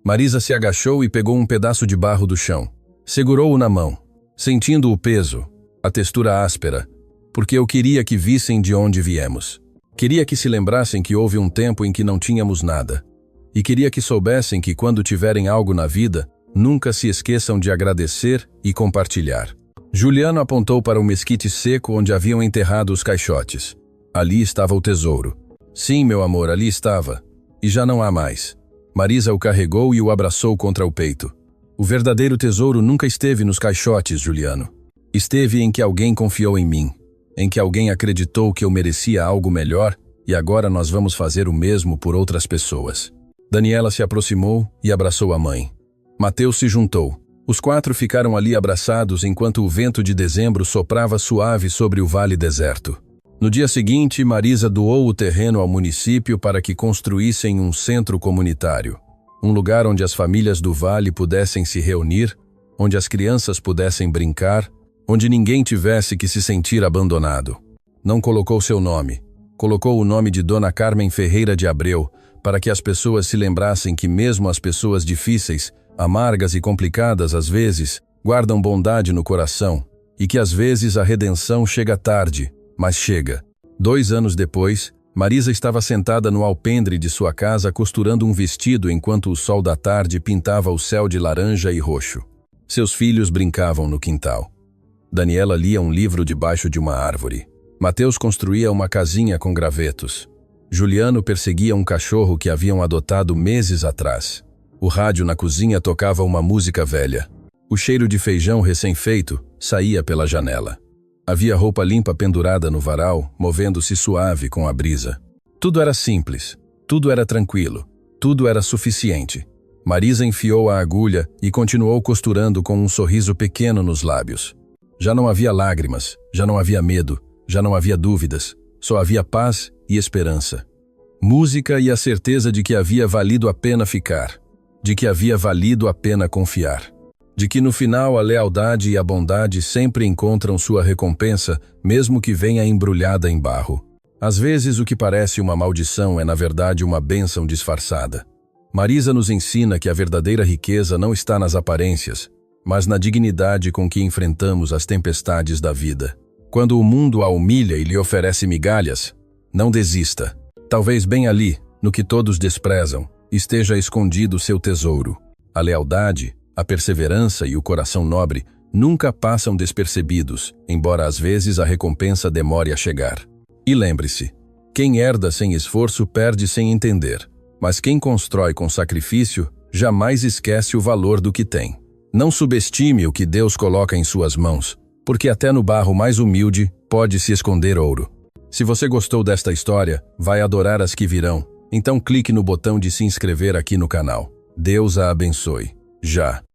Marisa se agachou e pegou um pedaço de barro do chão. Segurou-o na mão, sentindo o peso, a textura áspera, porque eu queria que vissem de onde viemos. Queria que se lembrassem que houve um tempo em que não tínhamos nada. E queria que soubessem que quando tiverem algo na vida, nunca se esqueçam de agradecer e compartilhar. Juliano apontou para o mesquite seco onde haviam enterrado os caixotes. Ali estava o tesouro. "Sim, meu amor, ali estava. E já não há mais." Marisa o carregou e o abraçou contra o peito. "O verdadeiro tesouro nunca esteve nos caixotes, Juliano. Esteve em que alguém confiou em mim, em que alguém acreditou que eu merecia algo melhor e agora nós vamos fazer o mesmo por outras pessoas." Daniela se aproximou e abraçou a mãe. Mateus se juntou. Os 4 ficaram ali abraçados enquanto o vento de dezembro soprava suave sobre o vale deserto. No dia seguinte, Marisa doou o terreno ao município para que construíssem um centro comunitário. Um lugar onde as famílias do vale pudessem se reunir, onde as crianças pudessem brincar, onde ninguém tivesse que se sentir abandonado. Não colocou seu nome. Colocou o nome de Dona Carmen Ferreira de Abreu, para que as pessoas se lembrassem que mesmo as pessoas difíceis, amargas e complicadas às vezes, guardam bondade no coração, e que às vezes a redenção chega tarde, mas chega. 2 anos depois, Marisa estava sentada no alpendre de sua casa costurando um vestido enquanto o sol da tarde pintava o céu de laranja e roxo. Seus filhos brincavam no quintal. Daniela lia um livro debaixo de uma árvore. Mateus construía uma casinha com gravetos. Juliano perseguia um cachorro que haviam adotado meses atrás. O rádio na cozinha tocava uma música velha. O cheiro de feijão recém-feito saía pela janela. Havia roupa limpa pendurada no varal, movendo-se suave com a brisa. Tudo era simples, tudo era tranquilo, tudo era suficiente. Marisa enfiou a agulha e continuou costurando com um sorriso pequeno nos lábios. Já não havia lágrimas, já não havia medo, já não havia dúvidas, só havia paz e esperança. Música e a certeza de que havia valido a pena ficar, de que havia valido a pena confiar. De que no final a lealdade e a bondade sempre encontram sua recompensa, mesmo que venha embrulhada em barro. Às vezes o que parece uma maldição é na verdade uma bênção disfarçada. Marisa nos ensina que a verdadeira riqueza não está nas aparências, mas na dignidade com que enfrentamos as tempestades da vida. Quando o mundo a humilha e lhe oferece migalhas, não desista. Talvez bem ali, no que todos desprezam, esteja escondido seu tesouro. A lealdade, a perseverança e o coração nobre nunca passam despercebidos, embora às vezes a recompensa demore a chegar. E lembre-se, Quem herda sem esforço perde sem entender, mas quem constrói com sacrifício jamais esquece o valor do que tem. Não subestime o que Deus coloca em suas mãos, porque até no barro mais humilde pode se esconder ouro. Se você gostou desta história, vai adorar as que virão, então clique no botão de se inscrever aqui no canal. Deus a abençoe. Já.